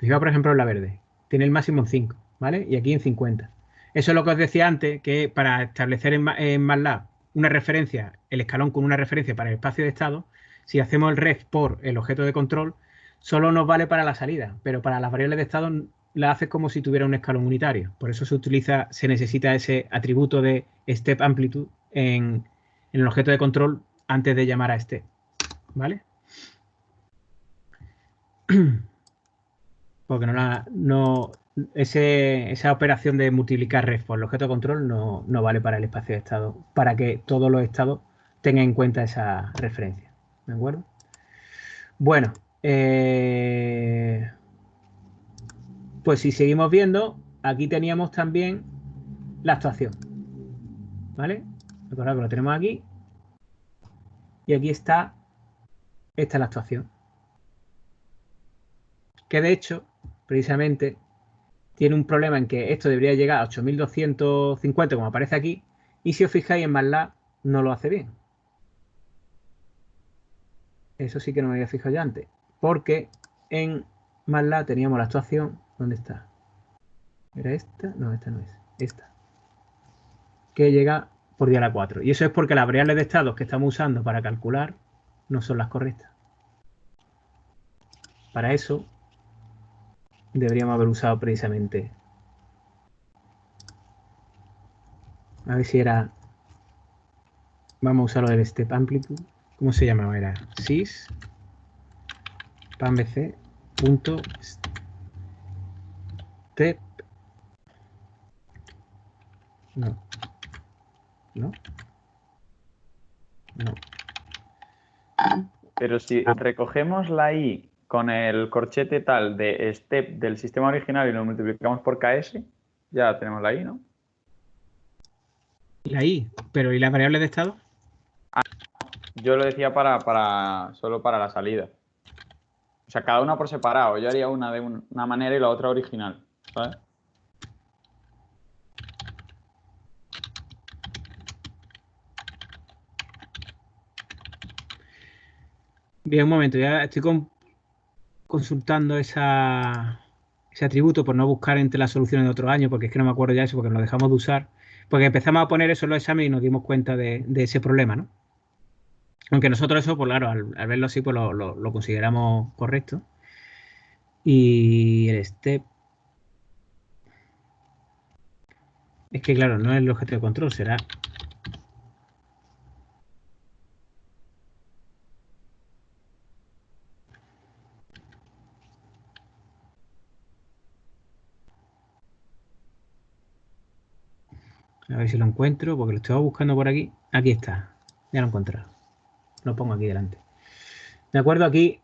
fijaos por ejemplo en la verde, tiene el máximo en 5, ¿vale? Y aquí en 50. Eso es lo que os decía antes, que para establecer en MATLAB una referencia, el escalón con una referencia para el espacio de estado, si hacemos el ref por el objeto de control, solo nos vale para la salida, pero para las variables de estado la hace como si tuviera un escalón unitario. Por eso se necesita ese atributo de step amplitude en el objeto de control antes de llamar a step. ¿Vale? Porque esa operación de multiplicar ref por el objeto de control no vale para el espacio de estado, para que todos los estados tengan en cuenta esa referencia. ¿De acuerdo? Bueno, pues si seguimos viendo, aquí teníamos también la actuación. ¿Vale? Recordad que lo tenemos aquí. Y aquí está, esta es la actuación. Que de hecho, precisamente, tiene un problema en que esto debería llegar a 8250, como aparece aquí, y si os fijáis en MATLAB no lo hace bien. Eso sí que no me había fijado ya antes, porque en MATLAB teníamos la actuación. ¿Dónde está? ¿Era esta? No, esta no es. Esta. Que llega por día a la 4. Y eso es porque las variables de estados que estamos usando para calcular no son las correctas. Para eso deberíamos haber usado precisamente. A ver si era. Vamos a usar lo del step amplitude. ¿Cómo se llamaba? Era sys pambc punto step. No. Pero si recogemos la i con el corchete tal de step del sistema original y lo multiplicamos por ks, ya tenemos la i, ¿no? La i, pero ¿y las variables de estado? Yo lo decía solo para la salida. O sea, cada una por separado. Yo haría una de una manera y la otra original, ¿sabes? Bien, un momento, ya estoy consultando ese atributo por no buscar entre las soluciones de otro año, porque es que no me acuerdo ya eso, porque nos dejamos de usar, porque empezamos a poner eso en los exámenes y nos dimos cuenta de ese problema, ¿no? Aunque nosotros eso, pues claro, al verlo así, pues lo consideramos correcto. Y el step. Es que claro, no es el objeto de control, será. A ver si lo encuentro, porque lo estaba buscando por aquí. Aquí está, ya lo he encontrado. Lo pongo aquí delante. De acuerdo, aquí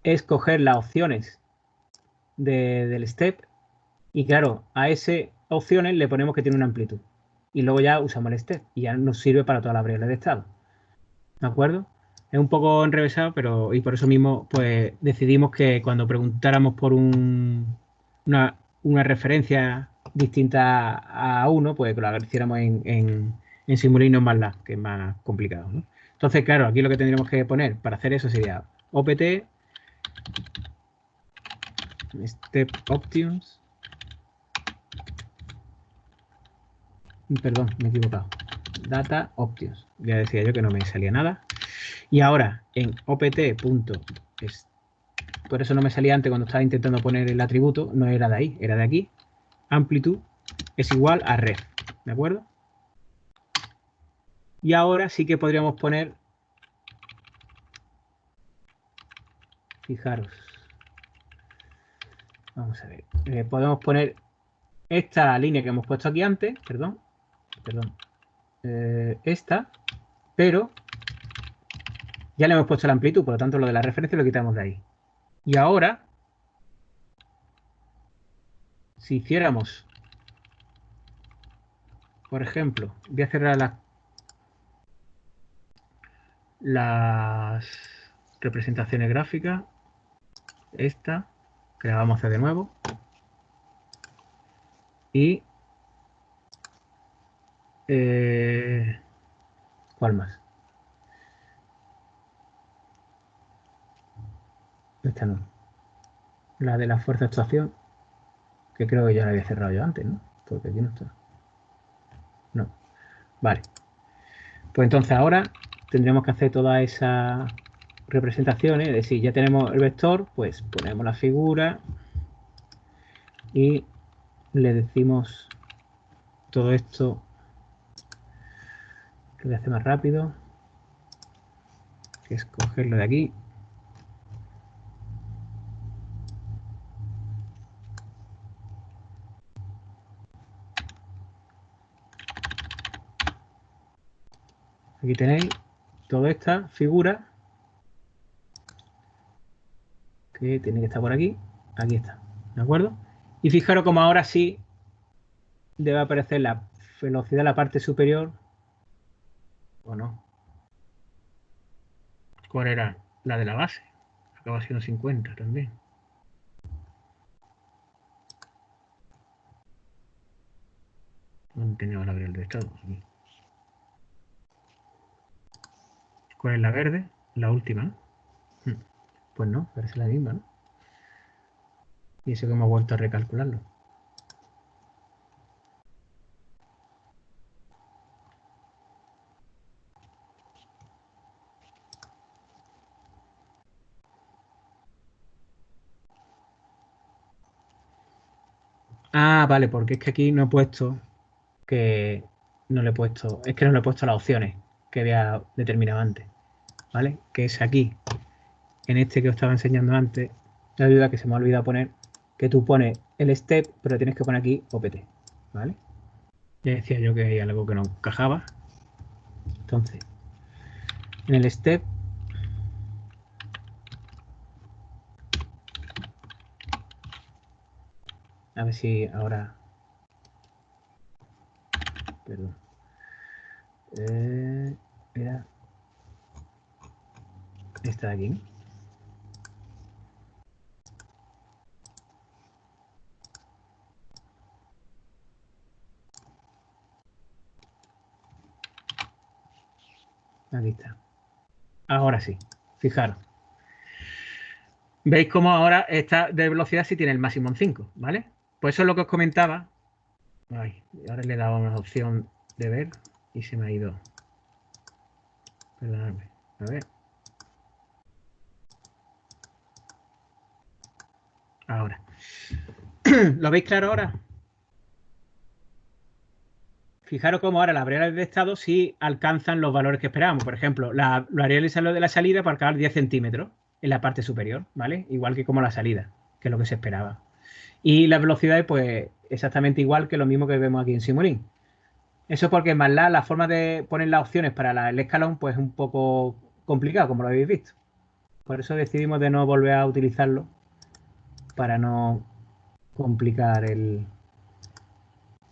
es coger las opciones del step y claro, a esas opciones le ponemos que tiene una amplitud. Y luego ya usamos el step y ya nos sirve para todas las variables de estado. ¿De acuerdo? Es un poco enrevesado, pero y por eso mismo pues decidimos que cuando preguntáramos por una referencia distinta a uno, pues que lo hiciéramos en Simulino MATLAB, que es más complicado, ¿no? Entonces, claro, aquí lo que tendríamos que poner para hacer eso sería opt step options. Perdón, me he equivocado. Data options. Ya decía yo que no me salía nada. Y ahora en opt.est. Por eso no me salía antes cuando estaba intentando poner el atributo. No era de ahí, era de aquí. Amplitud es igual a ref. ¿De acuerdo? Y ahora sí que podríamos poner. Fijaros. Vamos a ver. Podemos poner esta línea que hemos puesto aquí antes. Perdón. Esta. Pero ya le hemos puesto la amplitud. Por lo tanto, lo de la referencia lo quitamos de ahí. Y ahora, si hiciéramos, por ejemplo, voy a cerrar las representaciones gráficas, esta, que la vamos a hacer de nuevo, y ¿cuál más? Esta no, la de la fuerza de actuación, que creo que ya la había cerrado yo antes, ¿no? Porque aquí no está. No, vale. Pues entonces ahora tendremos que hacer todas esas representaciones. Es decir, ya tenemos el vector, pues ponemos la figura y le decimos todo esto. Lo voy a hacer más rápido, que es cogerlo de aquí. Aquí tenéis toda esta figura que tiene que estar por aquí. Aquí está, ¿de acuerdo? Y fijaros como ahora sí debe aparecer la velocidad en la parte superior, ¿o no? ¿Cuál era? La de la base. Acaba siendo 50 también. ¿Dónde tenemos la variable de estado? Aquí. ¿Cuál es la verde? La última. Pues no, parece la misma, ¿no? Y eso que hemos vuelto a recalcularlo. Ah, vale, porque es que aquí no he puesto que no le he puesto, es que no le he puesto las opciones que había determinado antes, ¿vale? Que es aquí, en este que os estaba enseñando antes, la ayuda que se me ha olvidado poner, que tú pones el step, pero tienes que poner aquí OPT, ¿vale? Ya decía yo que hay algo que no encajaba. Entonces, en el step a ver si ahora, perdón, era esta de aquí, ¿no? Aquí está. Ahora sí, fijaros. ¿Veis cómo ahora esta de velocidad sí tiene el máximo en 5, ¿vale? Pues eso es lo que os comentaba. Ay, ahora le he dado una opción de ver y se me ha ido. Perdonadme. A ver. Ahora. ¿Lo veis claro ahora? Fijaros cómo ahora las variables de estado sí alcanzan los valores que esperábamos. Por ejemplo, la variable de la salida para acabar 10 centímetros en la parte superior, ¿vale? Igual que como la salida, que es lo que se esperaba. Y las velocidades, pues exactamente igual que lo mismo que vemos aquí en Simulink. Eso porque en MATLAB la forma de poner las opciones para el escalón pues es un poco complicado, como lo habéis visto. Por eso decidimos de no volver a utilizarlo para no complicar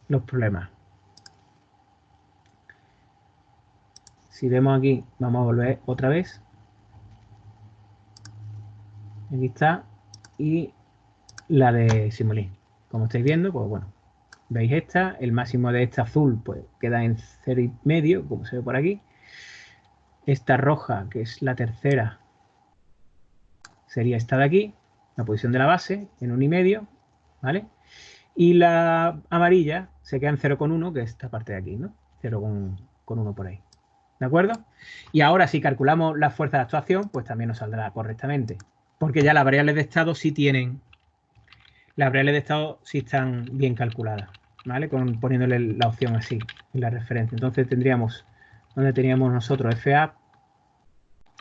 los problemas. Si vemos aquí, vamos a volver otra vez. Aquí está. Y la de Simulink. Como estáis viendo, pues bueno, veis esta. El máximo de esta azul pues queda en 0,5, como se ve por aquí. Esta roja, que es la tercera, sería esta de aquí, la posición de la base, en 1,5, ¿vale? Y la amarilla se queda en 0,1, que es esta parte de aquí, ¿no? 0,1 por ahí. ¿De acuerdo? Y ahora, si calculamos las fuerzas de actuación, pues también nos saldrá correctamente. Porque ya las variables de estado sí tienen. Las variables de estado sí están bien calculadas, ¿vale? Poniéndole la opción así, en la referencia. Entonces tendríamos, donde teníamos nosotros FA,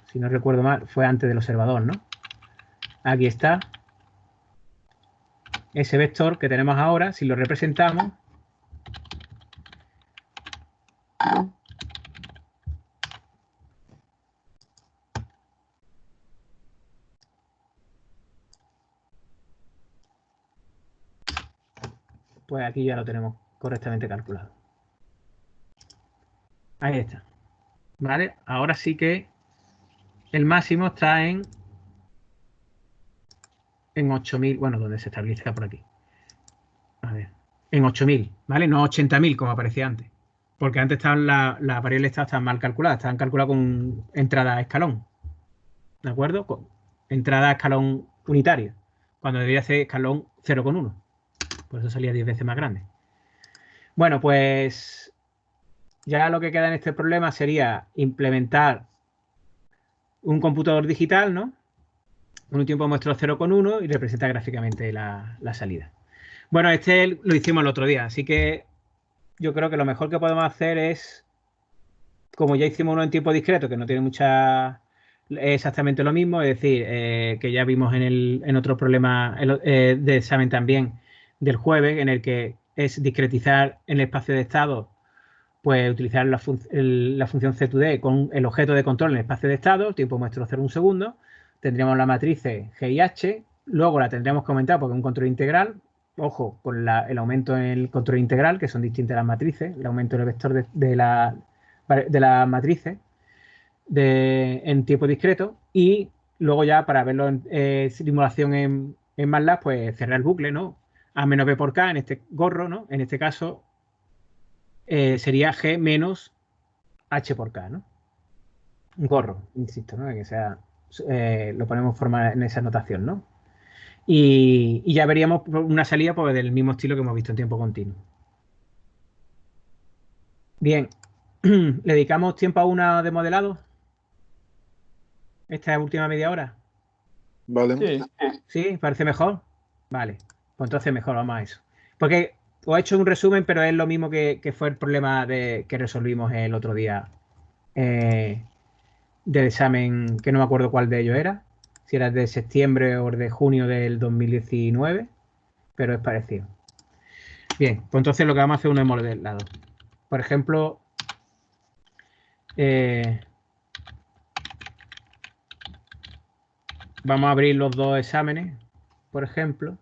si no recuerdo mal, fue antes del observador, ¿no? Aquí está. Ese vector que tenemos ahora, si lo representamos, pues aquí ya lo tenemos correctamente calculado. Ahí está. ¿Vale? Ahora sí que el máximo está en 8.000, bueno, donde se establece por aquí. A ver, en 8.000, ¿vale? No 80.000 como aparecía antes. Porque antes estaban las variables estaban mal calculadas, estaban calculadas con entrada a escalón. ¿De acuerdo? Con entrada a escalón unitario. Cuando debería ser escalón 0,1. Por eso salía 10 veces más grande. Bueno, pues ya lo que queda en este problema sería implementar un computador digital, ¿no? Un tiempo muestro 0,1 y representa gráficamente la salida. Bueno, este lo hicimos el otro día, así que yo creo que lo mejor que podemos hacer es, como ya hicimos uno en tiempo discreto, que no tiene mucha... exactamente lo mismo, es decir, que ya vimos en otro problema de examen también del jueves, en el que es discretizar en el espacio de estado, pues utilizar la función C2D con el objeto de control en el espacio de estado, tiempo muestro 0,1 segundo, tendríamos la matriz G y H, luego la tendríamos que aumentar porque es un control integral, ojo, con el aumento en el control integral, que son distintas las matrices, el aumento del vector de las matrices en tiempo discreto, y luego ya para verlo en simulación en MATLAB, pues cerrar el bucle, ¿no? A menos B por K, en este gorro, ¿no? En este caso sería G menos H por K, ¿no? Un gorro, insisto, ¿no? Que sea, lo ponemos forma en esa notación, ¿no? Y ya veríamos una salida pues, del mismo estilo que hemos visto en tiempo continuo. Bien, ¿le dedicamos tiempo a una de modelado? Esta última media hora. Vale. Sí. ¿Sí? ¿Parece mejor? Vale, pues entonces mejor, vamos a eso. Porque os he hecho un resumen, pero es lo mismo que fue el problema que resolvimos el otro día del examen, que no me acuerdo cuál de ellos era, si era de septiembre o de junio del 2019, pero es parecido. Bien, pues entonces lo que vamos a hacer es un modelado. Por ejemplo, vamos a abrir los dos exámenes, por ejemplo,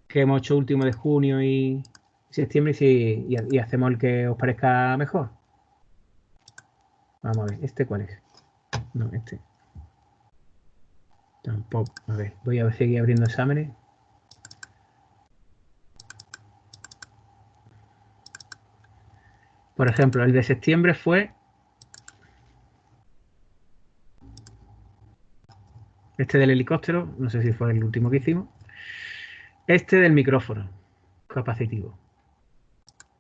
que hemos hecho último de junio y septiembre, y hacemos el que os parezca mejor. Vamos a ver, ¿este cuál es? No, este. Tampoco. A ver, voy a seguir abriendo exámenes. Por ejemplo, el de septiembre fue este del helicóptero, no sé si fue el último que hicimos. Este del micrófono capacitivo.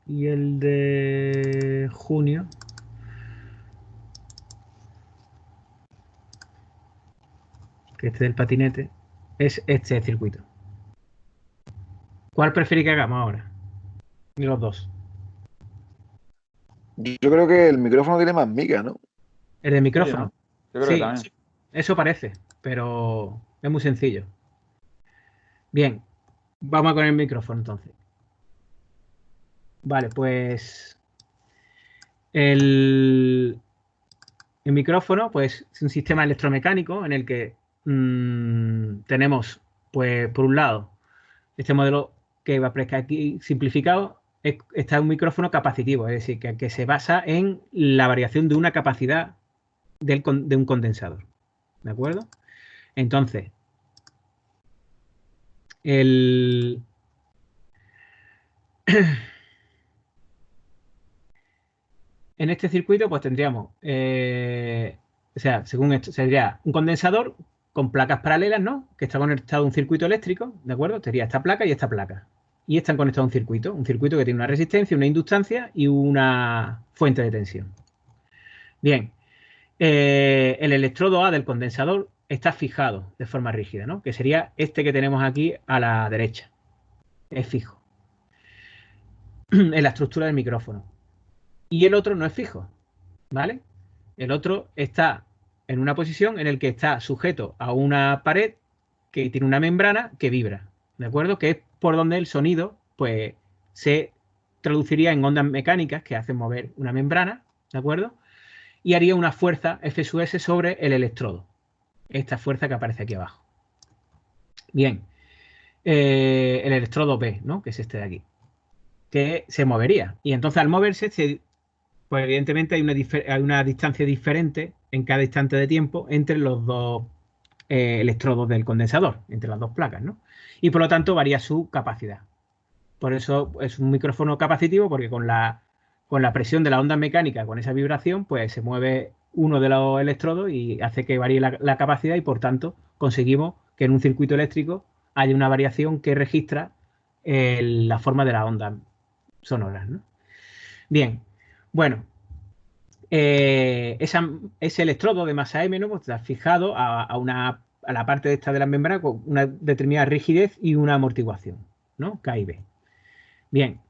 Y el de junio, que este del patinete, es este circuito. ¿Cuál preferís que hagamos ahora? De los dos. Yo creo que el micrófono tiene más miga, ¿no? El de Sí, micrófono. ¿no? Yo creo que también. Eso parece, pero es muy sencillo. Bien, vamos a con el micrófono entonces. Vale, pues el micrófono, pues es un sistema electromecánico en el que tenemos, pues por un lado, este modelo que va a aparecer aquí simplificado, está un micrófono capacitivo, es decir, que se basa en la variación de una capacidad de un condensador. ¿De acuerdo? Entonces, en este circuito, pues tendríamos, o sea, según esto, sería un condensador con placas paralelas, ¿no? Que está conectado a un circuito eléctrico, ¿de acuerdo? Sería esta placa y esta placa. Y están conectados a un circuito que tiene una resistencia, una inductancia y una fuente de tensión. Bien, el electrodo A del condensador está fijado de forma rígida, ¿no? Que sería este que tenemos aquí a la derecha. Es fijo en la estructura del micrófono. Y el otro no es fijo, ¿vale? El otro está en una posición en la que está sujeto a una pared que tiene una membrana que vibra, ¿de acuerdo? Que es por donde el sonido, pues, se traduciría en ondas mecánicas que hacen mover una membrana, ¿de acuerdo? Y haría una fuerza F sub S sobre el electrodo. Esta fuerza que aparece aquí abajo. Bien. El electrodo B, ¿no? Que es este de aquí. Que se movería. Y entonces al moverse, pues evidentemente hay una distancia diferente en cada instante de tiempo entre los dos electrodos del condensador, entre las dos placas, ¿no? Y por lo tanto varía su capacidad. Por eso es un micrófono capacitivo, porque con la presión de la onda mecánica, con esa vibración, pues se mueve uno de los electrodos y hace que varíe la capacidad, y por tanto conseguimos que en un circuito eléctrico haya una variación que registra la forma de las ondas sonoras, ¿no? Bien, Bueno, ese electrodo de masa M, ¿no? Pues está fijado a la parte de esta de la membrana con una determinada rigidez y una amortiguación, ¿no? K y B. Bien,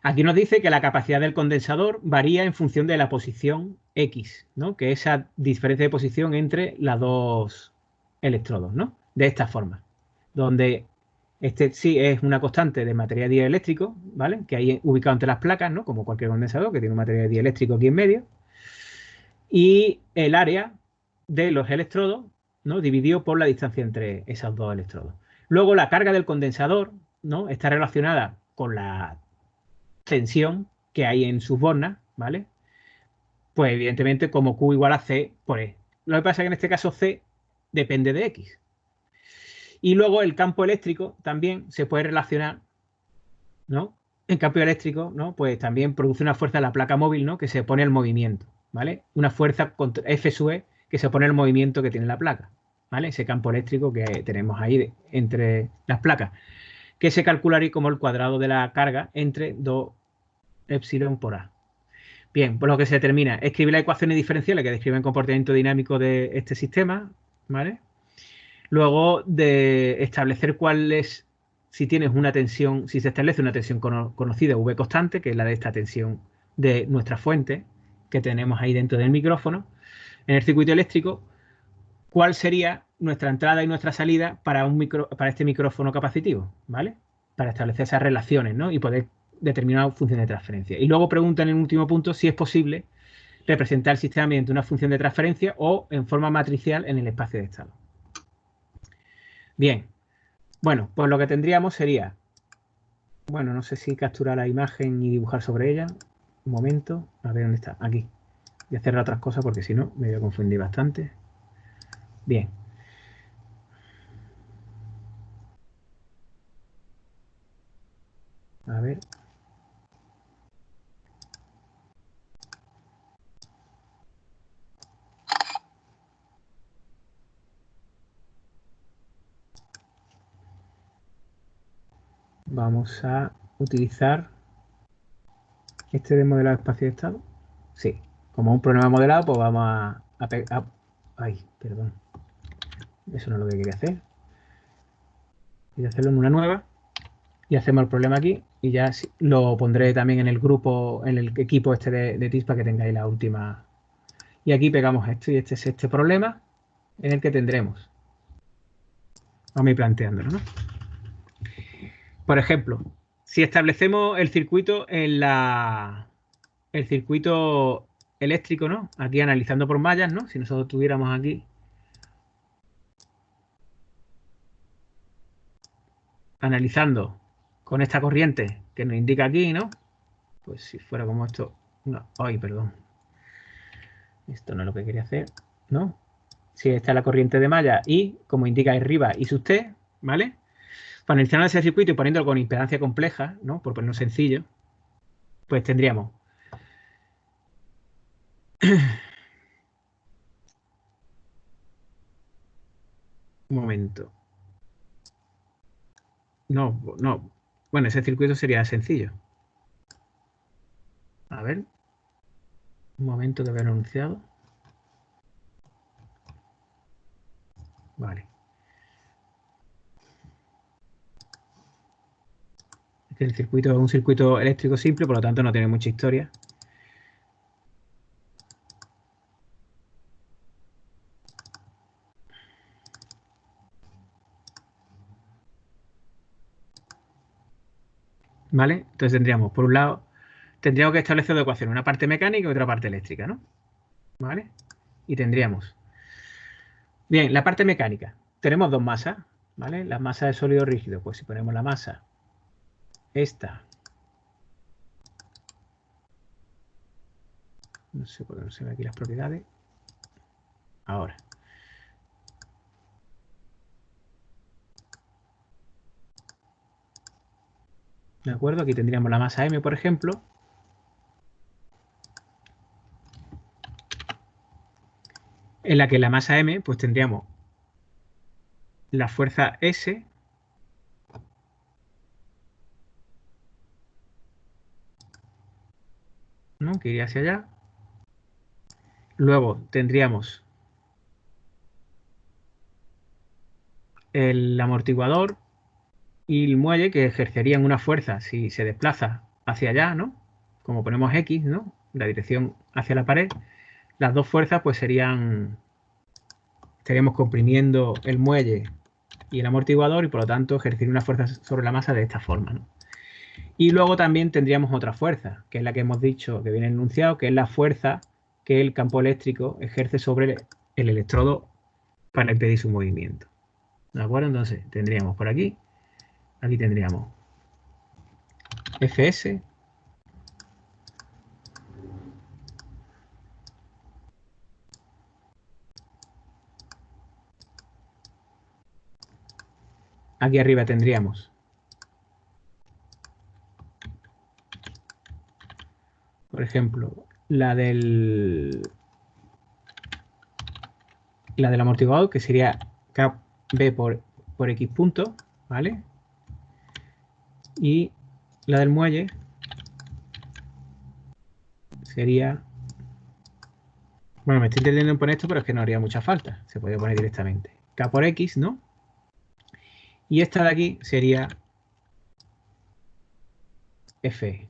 aquí nos dice que la capacidad del condensador varía en función de la posición X, ¿no? Que es esa diferencia de posición entre los dos electrodos, ¿no? De esta forma, donde este sí es una constante de material dieléctrico, ¿vale? Que hay ubicado entre las placas, ¿no? Como cualquier condensador que tiene un material dieléctrico aquí en medio. Y el área de los electrodos, ¿no? Dividido por la distancia entre esos dos electrodos. Luego la carga del condensador, ¿no? Está relacionada con la tensión que hay en sus bornas, ¿vale? Pues evidentemente como Q igual a C por E. Lo que pasa es que en este caso C depende de X. Y luego el campo eléctrico también se puede relacionar, ¿no? En campo eléctrico, ¿no? Pues también produce una fuerza en la placa móvil, ¿no? Que se pone al movimiento, ¿vale? Una fuerza contra F sub E que se pone al movimiento que tiene la placa, ¿vale? Ese campo eléctrico que tenemos ahí entre las placas, que se calcularía como el cuadrado de la carga entre 2 epsilon por A. Bien, pues lo que se determina, escribir las ecuaciones diferenciales que describen el comportamiento dinámico de este sistema, ¿vale? Luego de establecer cuál es, si tienes una tensión, si se establece una tensión conocida, V constante, que es la de esta tensión de nuestra fuente que tenemos ahí dentro del micrófono, en el circuito eléctrico, cuál sería nuestra entrada y nuestra salida para este micrófono capacitivo, ¿vale? Para establecer esas relaciones, ¿no? Y poder determinar una función de transferencia. Y luego preguntan en el último punto si es posible representar el sistema mediante una función de transferencia o en forma matricial en el espacio de estado. Bien, bueno, pues lo que tendríamos sería, bueno, no sé si capturar la imagen y dibujar sobre ella. Un momento, a ver dónde está, aquí. Voy a hacer otras cosas porque si no me voy a confundir bastante. Bien. A ver. Vamos a utilizar este de modelado espacio de estado. Sí, como un problema modelado, pues vamos a ay, perdón. Eso no es lo que quería hacer. Voy a hacerlo en una nueva. Y hacemos el problema aquí. Y ya lo pondré también en el grupo, en el equipo este de TIS para que tengáis la última. Y aquí pegamos esto. Y este es este problema en el que tendremos. Vamos a ir planteándolo, ¿no? Por ejemplo, si establecemos el circuito el circuito eléctrico, ¿no? Aquí analizando por mallas, ¿no? Si nosotros tuviéramos aquí analizando con esta corriente que nos indica aquí, ¿no? Pues si fuera como esto, no, ay, perdón. Esto no es lo que quería hacer, ¿no? Si esta es la corriente de malla y, como indica arriba, y sub T, ¿vale? Para analizar ese circuito y poniéndolo con impedancia compleja, ¿no? Por ponerlo sencillo, pues tendríamos un momento. No, no. Bueno, ese circuito sería sencillo. A ver. Un momento de haber anunciado. Vale. El circuito es un circuito eléctrico simple, por lo tanto no tiene mucha historia. ¿Vale? Entonces tendríamos, por un lado, tendríamos que establecer dos ecuaciones, una parte mecánica y otra parte eléctrica, ¿no? ¿Vale? Y tendríamos. Bien, la parte mecánica. Tenemos dos masas, ¿vale? Las masas de sólido rígido. Pues si ponemos la masa, esta. No sé por qué no se ven aquí las propiedades. Ahora. ¿De acuerdo? Aquí tendríamos la masa M, por ejemplo. En la que la masa M, pues tendríamos la fuerza S ¿no? Que iría hacia allá. Luego tendríamos el amortiguador y el muelle que ejercerían una fuerza si se desplaza hacia allá, ¿no? Como ponemos X, ¿no? La dirección hacia la pared. Las dos fuerzas pues estaríamos comprimiendo el muelle y el amortiguador y por lo tanto ejercer una fuerza sobre la masa de esta forma, ¿no? Y luego también tendríamos otra fuerza, que es la que hemos dicho que viene enunciado, que es la fuerza que el campo eléctrico ejerce sobre el electrodo para impedir su movimiento. ¿De acuerdo? Entonces tendríamos por aquí tendríamos Fs aquí arriba tendríamos por ejemplo la del amortiguador, que sería KB por X punto, ¿vale? Y la del muelle sería... Bueno, me estoy entendiendo en poner esto, pero es que no haría mucha falta. Se podría poner directamente. K por X, ¿no? Y esta de aquí sería F.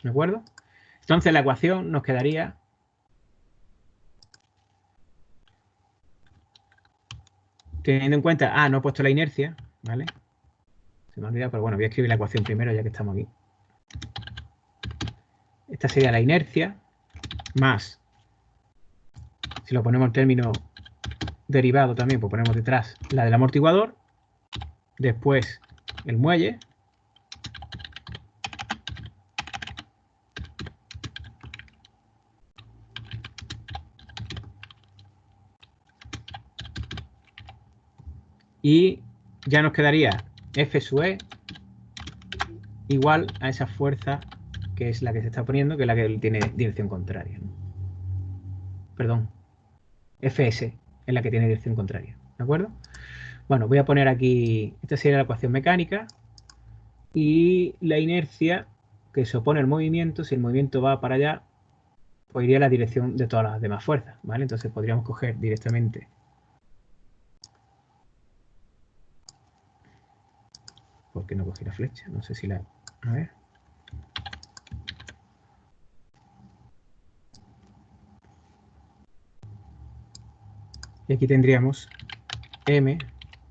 ¿De acuerdo? Entonces la ecuación nos quedaría... Teniendo en cuenta... no he puesto la inercia, ¿vale? Se me ha olvidado, pero bueno, voy a escribir la ecuación primero ya que estamos aquí. Esta sería la inercia más, si lo ponemos en término derivado también, pues ponemos detrás la del amortiguador, después el muelle, y ya nos quedaría F sub E igual a esa fuerza que es la que se está poniendo, que es la que tiene dirección contraria, ¿no? Perdón, Fs es la que tiene dirección contraria, ¿de acuerdo? Bueno, voy a poner aquí, esta sería la ecuación mecánica y la inercia que se opone al movimiento, si el movimiento va para allá, pues iría a la dirección de todas las demás fuerzas, ¿vale? Entonces podríamos coger directamente ¿por qué no cogí la flecha? No sé si la... A ver. Y aquí tendríamos M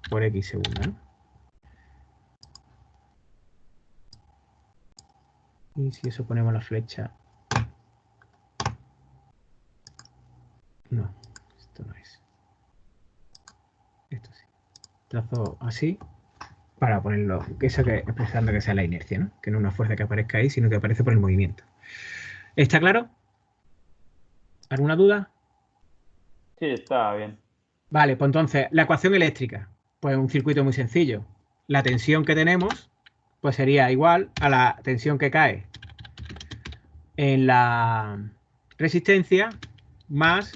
por X segunda, ¿no? Y si eso ponemos la flecha... No, esto no es. Esto sí. Trazo así para ponerlo... Eso que expresando que sea la inercia, ¿no? Que no es una fuerza que aparezca ahí, sino que aparece por el movimiento. ¿Está claro? ¿Alguna duda? Sí, está bien. Vale, pues entonces, la ecuación eléctrica. Pues un circuito muy sencillo. La tensión que tenemos, pues sería igual a la tensión que cae en la resistencia más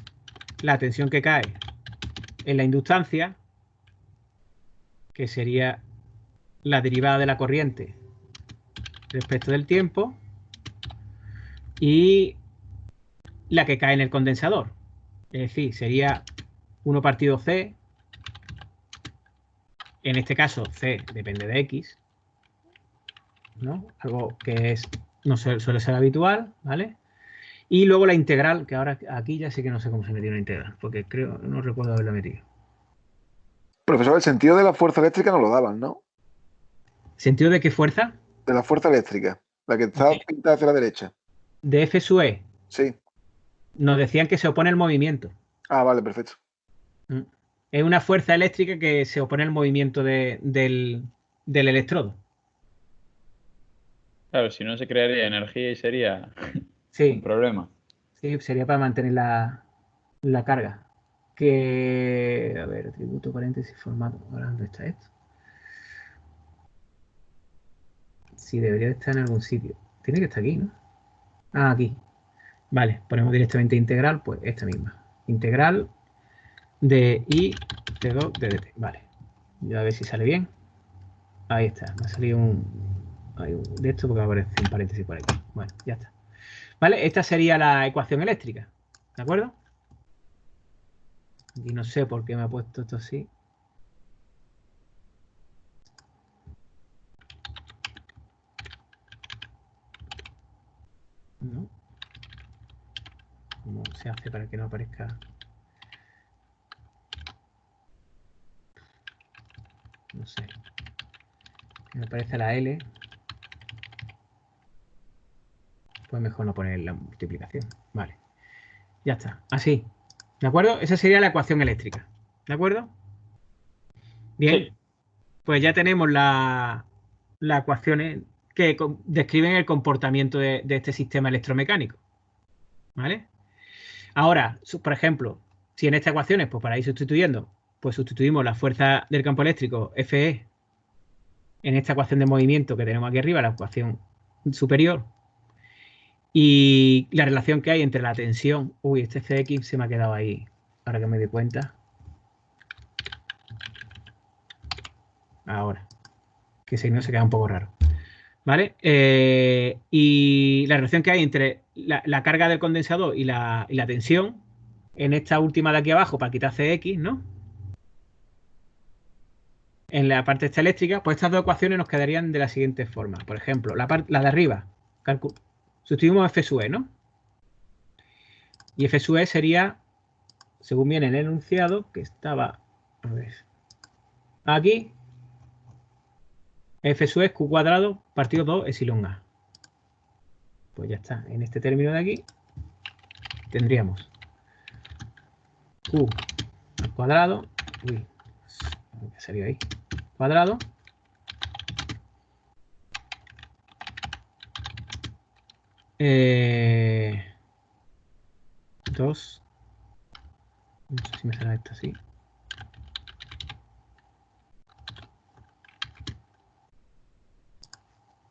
la tensión que cae en la inductancia, que sería la derivada de la corriente respecto del tiempo, y la que cae en el condensador. Es decir, sería 1 partido C. En este caso, C depende de X, ¿no? Algo que es, no suele ser habitual, ¿vale? Y luego la integral, que ahora aquí ya sí que no sé cómo se metió una integral, porque creo, no recuerdo haberla metido. Profesor, el sentido de la fuerza eléctrica no lo daban, ¿no? ¿Sentido de qué fuerza? De la fuerza eléctrica, la que está pintada hacia la derecha. De F sub E. Sí. Nos decían que se opone al movimiento. Ah, vale, perfecto. Es una fuerza eléctrica que se opone al movimiento del electrodo. Claro, si no se crearía energía y sería Sí, un problema. sí, sería para mantener la carga. Que, a ver, atributo, paréntesis, formato. Ahora, ¿dónde está esto? Sí, debería estar en algún sitio. Tiene que estar aquí, ¿no? Ah, aquí. Vale, ponemos directamente integral, pues esta misma. Integral de I de 2 de dt. Vale. Yo a ver si sale bien. Ahí está. Me ha salido hay un de esto porque aparece un paréntesis por aquí. Bueno, ya está. ¿Vale? Esta sería la ecuación eléctrica. ¿De acuerdo? Y no sé por qué me ha puesto esto así. ¿No? ¿Cómo se hace para que no aparezca? No sé. Me aparece la L. Pues mejor no poner la multiplicación. Vale. Ya está. Así. ¿De acuerdo? Esa sería la ecuación eléctrica. ¿De acuerdo? Bien. Sí. Pues ya tenemos las ecuaciones que describen el comportamiento de este sistema electromecánico. ¿Vale? Ahora, por ejemplo, si en estas ecuaciones, pues para ir sustituyendo, pues sustituimos la fuerza del campo eléctrico Fe en esta ecuación de movimiento que tenemos aquí arriba, la ecuación superior, y la relación que hay entre la tensión. Uy, este Cx se me ha quedado ahí, ahora que me doy cuenta. Ahora, que si no se queda un poco raro. ¿Vale? Y la relación que hay entre la carga del condensador y la tensión en esta última de aquí abajo, para quitar Cx, ¿no? En la parte esta eléctrica, pues estas dos ecuaciones nos quedarían de la siguiente forma. Por ejemplo, la de arriba, sustituimos F sub E, ¿no? Y F sub E sería, según viene en el enunciado, que estaba, a ver, aquí, F sub E es Q cuadrado partido 2 epsilon A. Pues ya está. En este término de aquí tendríamos Q al cuadrado, uy, ¿qué salió ahí? Cuadrado, eh, 2, no sé si me sale esto así.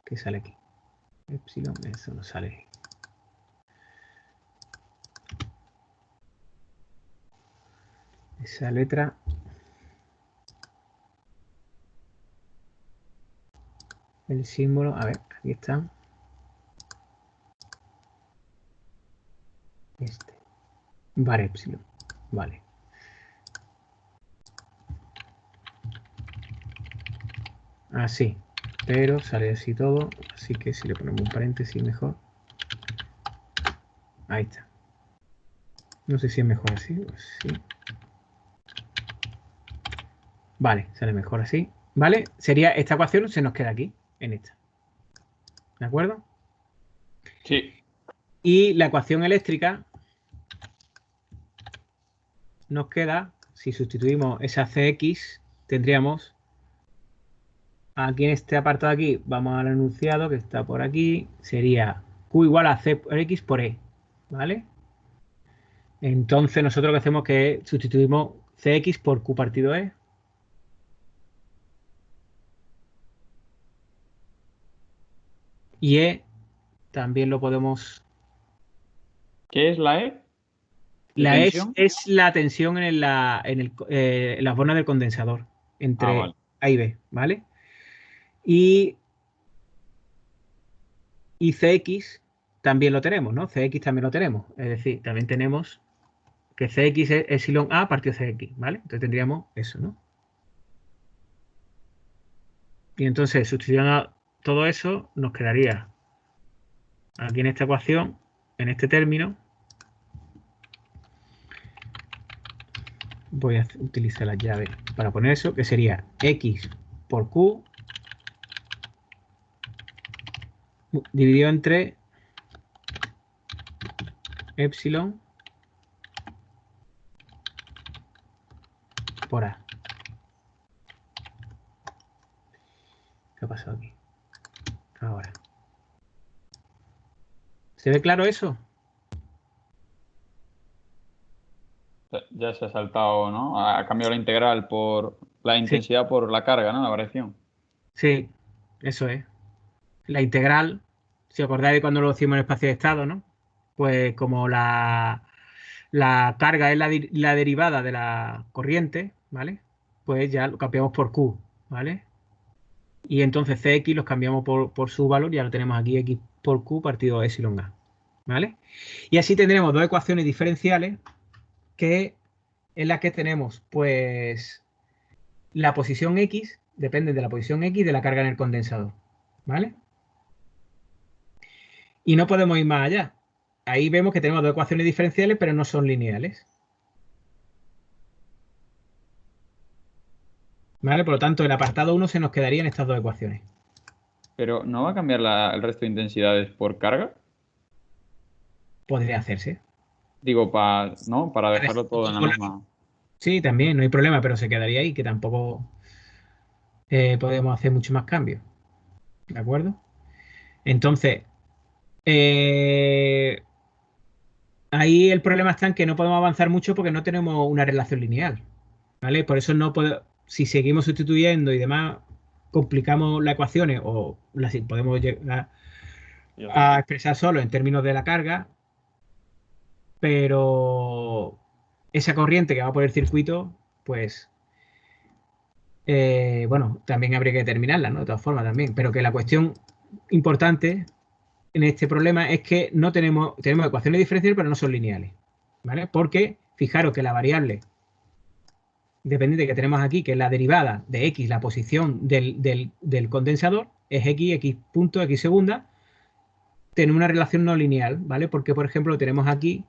¿Qué sale aquí? Epsilon, eso no sale. Esa letra. El símbolo, a ver, aquí está. Este. Var epsilon. Vale. Así. Pero sale así todo. Así que si le ponemos un paréntesis mejor. Ahí está. No sé si es mejor así. Pues sí. Vale, sale mejor así. ¿Vale? Sería esta ecuación, se nos queda aquí, en esta. ¿De acuerdo? Sí. Y la ecuación eléctrica nos queda, si sustituimos esa Cx, tendríamos aquí en este apartado de aquí, vamos al enunciado que está por aquí, sería Q igual a C por X por E. ¿Vale? Entonces nosotros lo que hacemos es que sustituimos Cx por Q partido E. Y E también lo podemos. ¿Qué es la E? ¿De La E tensión? es la tensión en la zona del condensador Ah, entre vale. A y B, ¿vale? Y, y Cx también lo tenemos, ¿no? Cx también lo tenemos. Es decir, también tenemos que Cx es epsilon A partido Cx, ¿vale? Entonces tendríamos eso, ¿no? Y entonces, sustituyendo todo eso, nos quedaría aquí en esta ecuación, en este término, voy a utilizar la llave para poner eso, que sería X por Q dividido entre epsilon por A. ¿Qué ha pasado aquí? Ahora. ¿Se ve claro eso? Ya se ha saltado, ¿no? Ha cambiado la integral por la Sí, intensidad por la carga, ¿no? La variación. sí, eso es. La integral, si os acordáis de cuando lo hicimos en espacio de estado, ¿no? Pues como la carga es la derivada de la corriente, ¿vale? Pues ya lo cambiamos por Q, ¿vale? Y entonces Cx los cambiamos por su valor y ahora tenemos aquí X por Q partido epsilon A. ¿Vale? Y así tendremos dos ecuaciones diferenciales que en las que tenemos pues la posición X, depende de la posición X de la carga en el condensador. ¿Vale? Y no podemos ir más allá. Ahí vemos que tenemos dos ecuaciones diferenciales, pero no son lineales. ¿Vale? Por lo tanto, el apartado 1 se nos quedaría en estas dos ecuaciones. Pero ¿no va a cambiar el resto de intensidades por carga? Podría hacerse. Digo, ¿no? Para dejarlo todo en la misma. Sí, también, no hay problema, pero se quedaría ahí, que tampoco podemos hacer mucho más cambios. ¿De acuerdo? Entonces, ahí el problema está en que no podemos avanzar mucho porque no tenemos una relación lineal. ¿Vale? Por eso no podemos, si seguimos sustituyendo y demás, complicamos las ecuaciones o las podemos llegar a expresar solo en términos de la carga, pero esa corriente que va por el circuito, pues, bueno, también habría que determinarla, ¿no? De todas formas también, pero que la cuestión importante en este problema es que no tenemos ecuaciones diferenciales, pero no son lineales, ¿vale? Porque fijaros que la variable dependiente que tenemos aquí, que es la derivada de x, la posición del condensador, es x punto, x segunda, tiene una relación no lineal, ¿vale? Porque, por ejemplo, lo tenemos aquí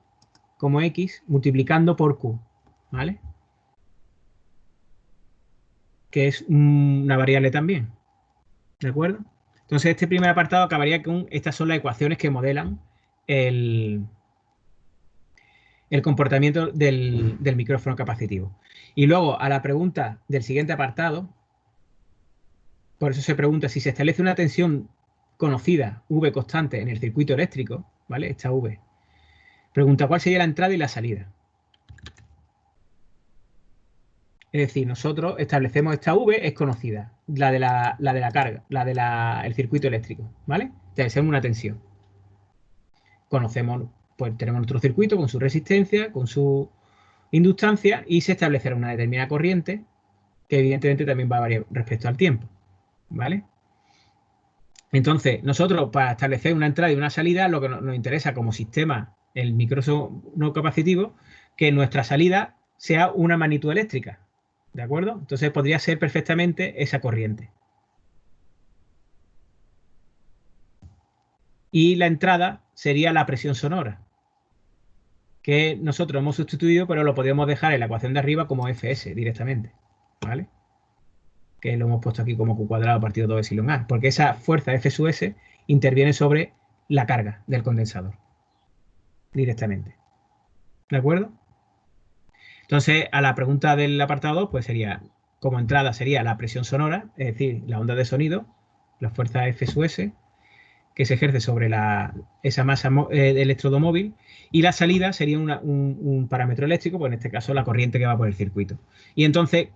como x multiplicando por q, ¿vale? Que es una variable también, ¿de acuerdo? Entonces, este primer apartado acabaría con estas son las ecuaciones que modelan el comportamiento del micrófono capacitivo. Y luego, a la pregunta del siguiente apartado, por eso se pregunta si se establece una tensión conocida, V constante, en el circuito eléctrico, ¿vale? Esta V. Pregunta cuál sería la entrada y la salida. Es decir, nosotros establecemos esta V, es conocida, la de la carga, la del circuito eléctrico, ¿vale? Establecemos una tensión. Conocemos, pues tenemos nuestro circuito con su resistencia, con su inductancia y se establecerá una determinada corriente que evidentemente también va a variar respecto al tiempo, ¿vale? Entonces, nosotros para establecer una entrada y una salida, lo que nos interesa como sistema, el micrófono no capacitivo, que nuestra salida sea una magnitud eléctrica, ¿de acuerdo? Entonces podría ser perfectamente esa corriente. Y la entrada sería la presión sonora, que nosotros hemos sustituido, pero lo podríamos dejar en la ecuación de arriba como Fs directamente, ¿vale? Que lo hemos puesto aquí como Q cuadrado partido 2 epsilon A, porque esa fuerza F sub S interviene sobre la carga del condensador directamente. ¿De acuerdo? Entonces, a la pregunta del apartado 2, pues sería, como entrada sería la presión sonora, es decir, la onda de sonido, la fuerza F sub S, que se ejerce sobre esa masa de electrodo móvil, y la salida sería un parámetro eléctrico, pues en este caso la corriente que va por el circuito. Y entonces,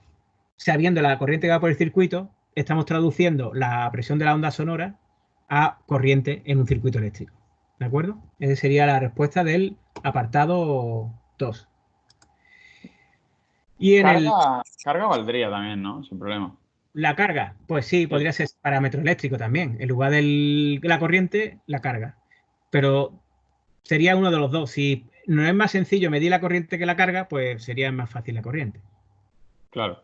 sabiendo la corriente que va por el circuito, estamos traduciendo la presión de la onda sonora a corriente en un circuito eléctrico. ¿De acuerdo? Esa sería la respuesta del apartado 2. Y en Carga valdría también, ¿no? Sin problema. la carga, pues sí, podría ser parámetro eléctrico también. En lugar de la corriente, la carga. Pero sería uno de los dos. Si no es más sencillo medir la corriente que la carga, pues sería más fácil la corriente. Claro.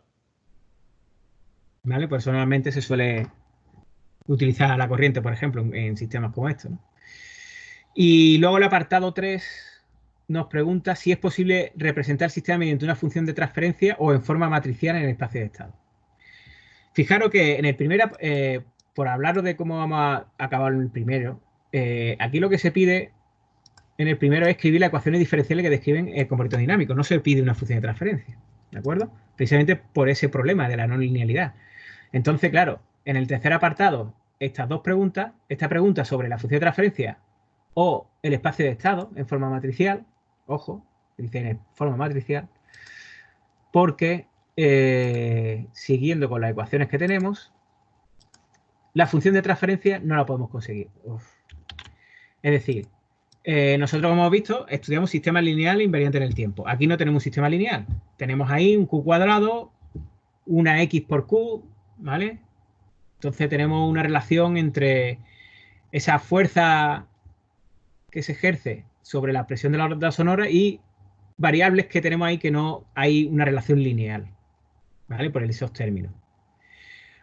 ¿Vale? Pues normalmente se suele utilizar la corriente, por ejemplo, en sistemas como estos, ¿no? Y luego el apartado 3 nos pregunta si es posible representar el sistema mediante una función de transferencia o en forma matricial en el espacio de estado. Fijaros que en el primero, por hablaros de cómo vamos a acabar el primero, aquí lo que se pide en el primero es escribir las ecuaciones diferenciales que describen el comportamiento dinámico. No se pide una función de transferencia, ¿de acuerdo? Precisamente por ese problema de la no linealidad. Entonces, claro, en el tercer apartado, estas dos preguntas, esta pregunta sobre la función de transferencia o el espacio de estado en forma matricial, ojo, dice en forma matricial, porque siguiendo con las ecuaciones que tenemos, la función de transferencia no la podemos conseguir. Es decir, nosotros, como hemos visto, estudiamos sistemas lineales invariantes en el tiempo. Aquí no tenemos un sistema lineal. Tenemos ahí un Q cuadrado, una X por Q, ¿vale? Entonces tenemos una relación entre esa fuerza que se ejerce sobre la presión de la onda sonora y variables que tenemos ahí que no hay una relación lineal, ¿vale? Por esos términos.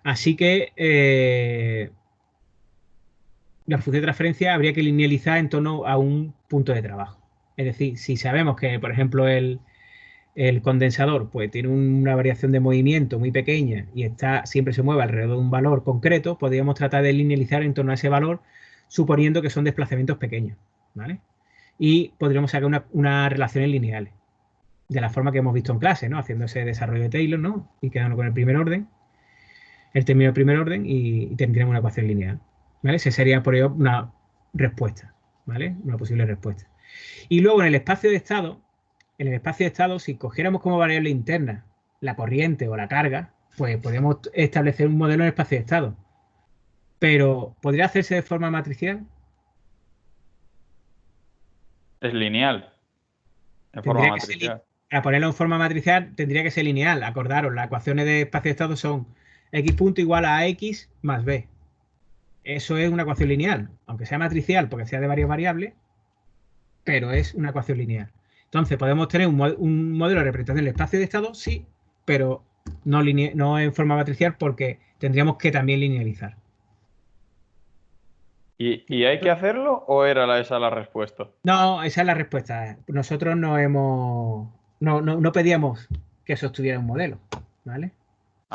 Así que la función de transferencia habría que linealizar en torno a un punto de trabajo. Es decir, si sabemos que, por ejemplo, el condensador pues tiene una variación de movimiento muy pequeña y siempre se mueve alrededor de un valor concreto, podríamos tratar de linealizar en torno a ese valor suponiendo que son desplazamientos pequeños, ¿vale? Y podríamos sacar unas relaciones lineales, de la forma que hemos visto en clase, ¿no? Haciendo ese desarrollo de Taylor, ¿no? Y quedando con el primer orden, el término del primer orden y tendríamos una ecuación lineal, ¿vale? Esa sería por ello una respuesta, ¿vale? Una posible respuesta. Y luego en el espacio de estado, si cogiéramos como variable interna la corriente o la carga, pues podríamos establecer un modelo en el espacio de estado. Pero, ¿podría hacerse de forma matricial? Es lineal. En forma matricial. Para ponerlo en forma matricial tendría que ser lineal. Acordaros, las ecuaciones de espacio de estado son x punto igual a x más b. Eso es una ecuación lineal, aunque sea matricial porque sea de varias variables, pero es una ecuación lineal. Entonces, podemos tener un modelo de representación del espacio de estado, sí, pero no en forma matricial porque tendríamos que también linealizar. ¿Y hay que hacerlo o era esa la respuesta? No, esa es la respuesta. Nosotros no pedíamos que eso estuviera en un modelo, ¿vale?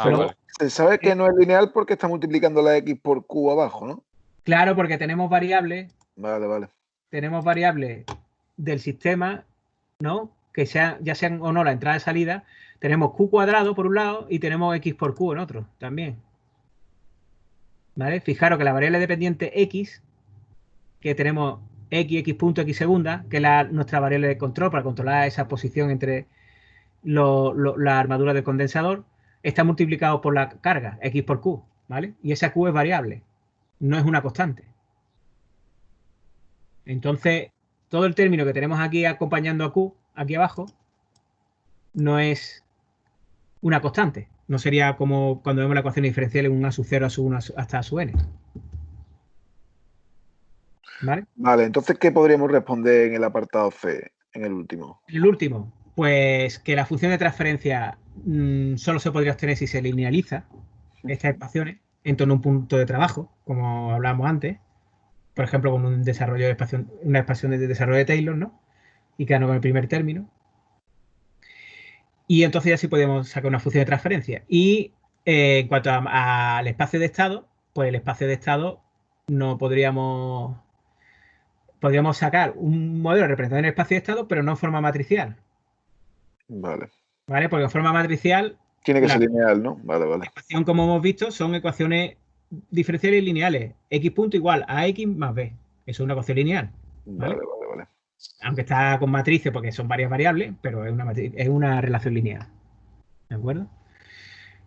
Pero vale. se sabe que no es lineal porque está multiplicando la x por q abajo, ¿no? Claro, porque tenemos variables. Vale. Tenemos variables del sistema, ¿no? Que ya sean o no la entrada y salida. Tenemos q cuadrado por un lado y tenemos x por q en otro también. ¿Vale? Fijaros que la variable dependiente x, que tenemos x punto, x segunda, que es nuestra variable de control para controlar esa posición entre la armadura del condensador, está multiplicado por la carga, x por q, ¿vale? Y esa q es variable, no es una constante. Entonces, todo el término que tenemos aquí acompañando a q, aquí abajo, no es una constante. No sería como cuando vemos la ecuación diferencial en un a sub 0, a sub 1 hasta a sub n. Vale, entonces, ¿qué podríamos responder en el apartado C, en el último? El último, pues que la función de transferencia solo se podría obtener si se linealiza estas ecuaciones en torno a un punto de trabajo, como hablábamos antes, por ejemplo, con una expansión de desarrollo de Taylor, ¿no? Y quedando con el primer término. Y entonces ya sí podemos sacar una función de transferencia. Y en cuanto al espacio de estado, pues el espacio de estado no podríamos sacar un modelo de representación del espacio de estado, pero no en forma matricial. Vale. ¿Vale? Porque en forma matricial tiene que ser lineal, ¿no? Vale. La ecuación, como hemos visto, son ecuaciones diferenciales lineales. X punto igual a X más B. Eso es una ecuación lineal. ¿Vale? Vale. Aunque está con matrices porque son varias variables, pero es una relación lineal. ¿De acuerdo?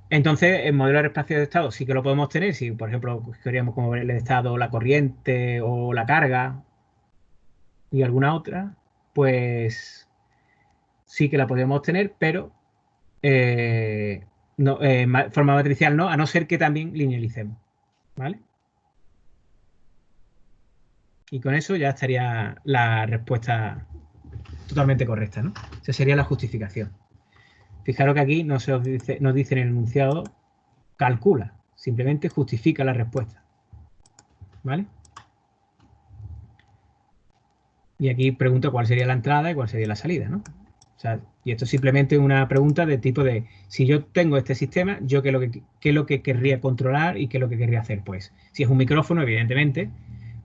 Entonces, el modelo de espacio de estado sí que lo podemos tener. Si, por ejemplo, queríamos como ver el estado, la corriente o la carga y alguna otra, pues sí que la podríamos tener, pero forma matricial no, a no ser que también linealicemos. ¿Vale? Y con eso ya estaría la respuesta totalmente correcta, ¿no? Esa sería la justificación. Fijaros que aquí nos dice en el enunciado calcula, simplemente justifica la respuesta. ¿Vale? Y aquí pregunta cuál sería la entrada y cuál sería la salida, ¿no? O sea, y esto es simplemente una pregunta de tipo de, si yo tengo este sistema, yo qué es lo que querría controlar y qué es lo que querría hacer. Pues, si es un micrófono, evidentemente,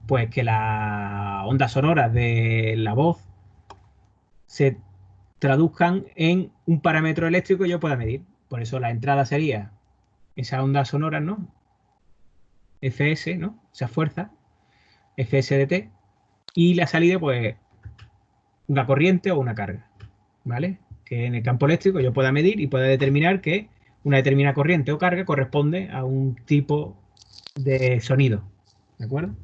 pues que las ondas sonoras de la voz se traduzcan en un parámetro eléctrico que yo pueda medir. Por eso la entrada sería esa onda sonora, ¿no? Fs, ¿no? Esa fuerza, Fs de t. Y la salida, pues, una corriente o una carga, ¿vale? Que en el campo eléctrico yo pueda medir y pueda determinar que una determinada corriente o carga corresponde a un tipo de sonido, ¿de acuerdo?